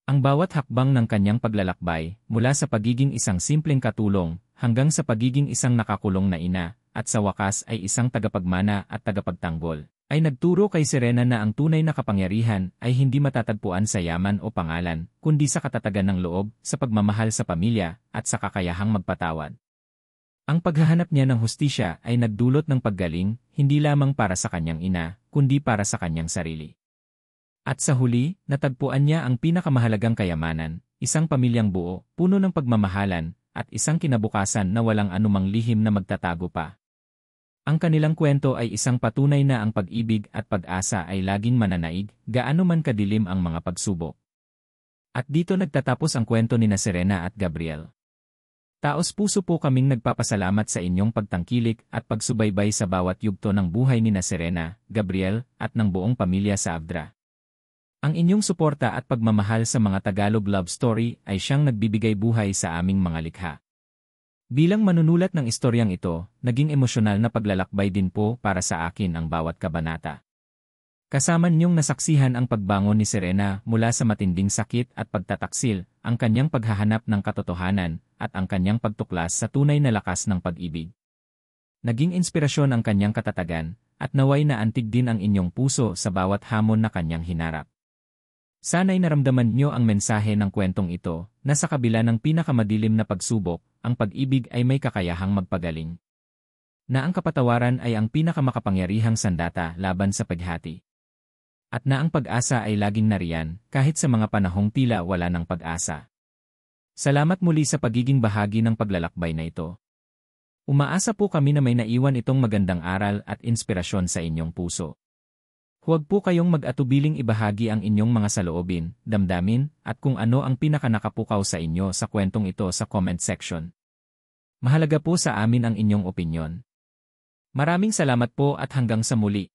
Ang bawat hakbang ng kanyang paglalakbay, mula sa pagiging isang simpleng katulong, hanggang sa pagiging isang nakakulong na ina, at sa wakas ay isang tagapagmana at tagapagtanggol, ay nagturo kay Serena na ang tunay na kapangyarihan ay hindi matatagpuan sa yaman o pangalan, kundi sa katatagan ng loob, sa pagmamahal sa pamilya, at sa kakayahang magpatawad. Ang paghahanap niya ng hustisya ay nagdulot ng paggaling, hindi lamang para sa kanyang ina, kundi para sa kanyang sarili. At sa huli, natagpuan niya ang pinakamahalagang kayamanan, isang pamilyang buo, puno ng pagmamahalan, at isang kinabukasan na walang anumang lihim na magtatago pa. Ang kanilang kwento ay isang patunay na ang pag-ibig at pag-asa ay laging mananaig, gaano man kadilim ang mga pagsubok. At dito nagtatapos ang kwento ni Serena at Gabriel. Taos-puso po kaming nagpapasalamat sa inyong pagtangkilik at pagsubaybay sa bawat yugto ng buhay ni Serena, Gabriel, at ng buong pamilya sa Avdra. Ang inyong suporta at pagmamahal sa mga Tagalog love story ay siyang nagbibigay buhay sa aming mga likha. Bilang manunulat ng istoryang ito, naging emosyonal na paglalakbay din po para sa akin ang bawat kabanata. Kasama niyong nasaksihan ang pagbangon ni Serena mula sa matinding sakit at pagtataksil, ang kanyang paghahanap ng katotohanan, at ang kanyang pagtuklas sa tunay na lakas ng pag-ibig. Naging inspirasyon ang kanyang katatagan, at naway na antig din ang inyong puso sa bawat hamon na kanyang hinarap. Sana'y naramdaman niyo ang mensahe ng kwentong ito, na sa kabila ng pinakamadilim na pagsubok, ang pag-ibig ay may kakayahang magpagaling. Na ang kapatawaran ay ang pinakamakapangyarihang sandata laban sa paghati. At na ang pag-asa ay laging nariyan, kahit sa mga panahong tila wala ng pag-asa. Salamat muli sa pagiging bahagi ng paglalakbay na ito. Umaasa po kami na may naiwan itong magandang aral at inspirasyon sa inyong puso. Huwag po kayong mag-atubiling ibahagi ang inyong mga saloobin, damdamin, at kung ano ang pinakanakapukaw sa inyo sa kwentong ito sa comment section. Mahalaga po sa amin ang inyong opinyon. Maraming salamat po at hanggang sa muli.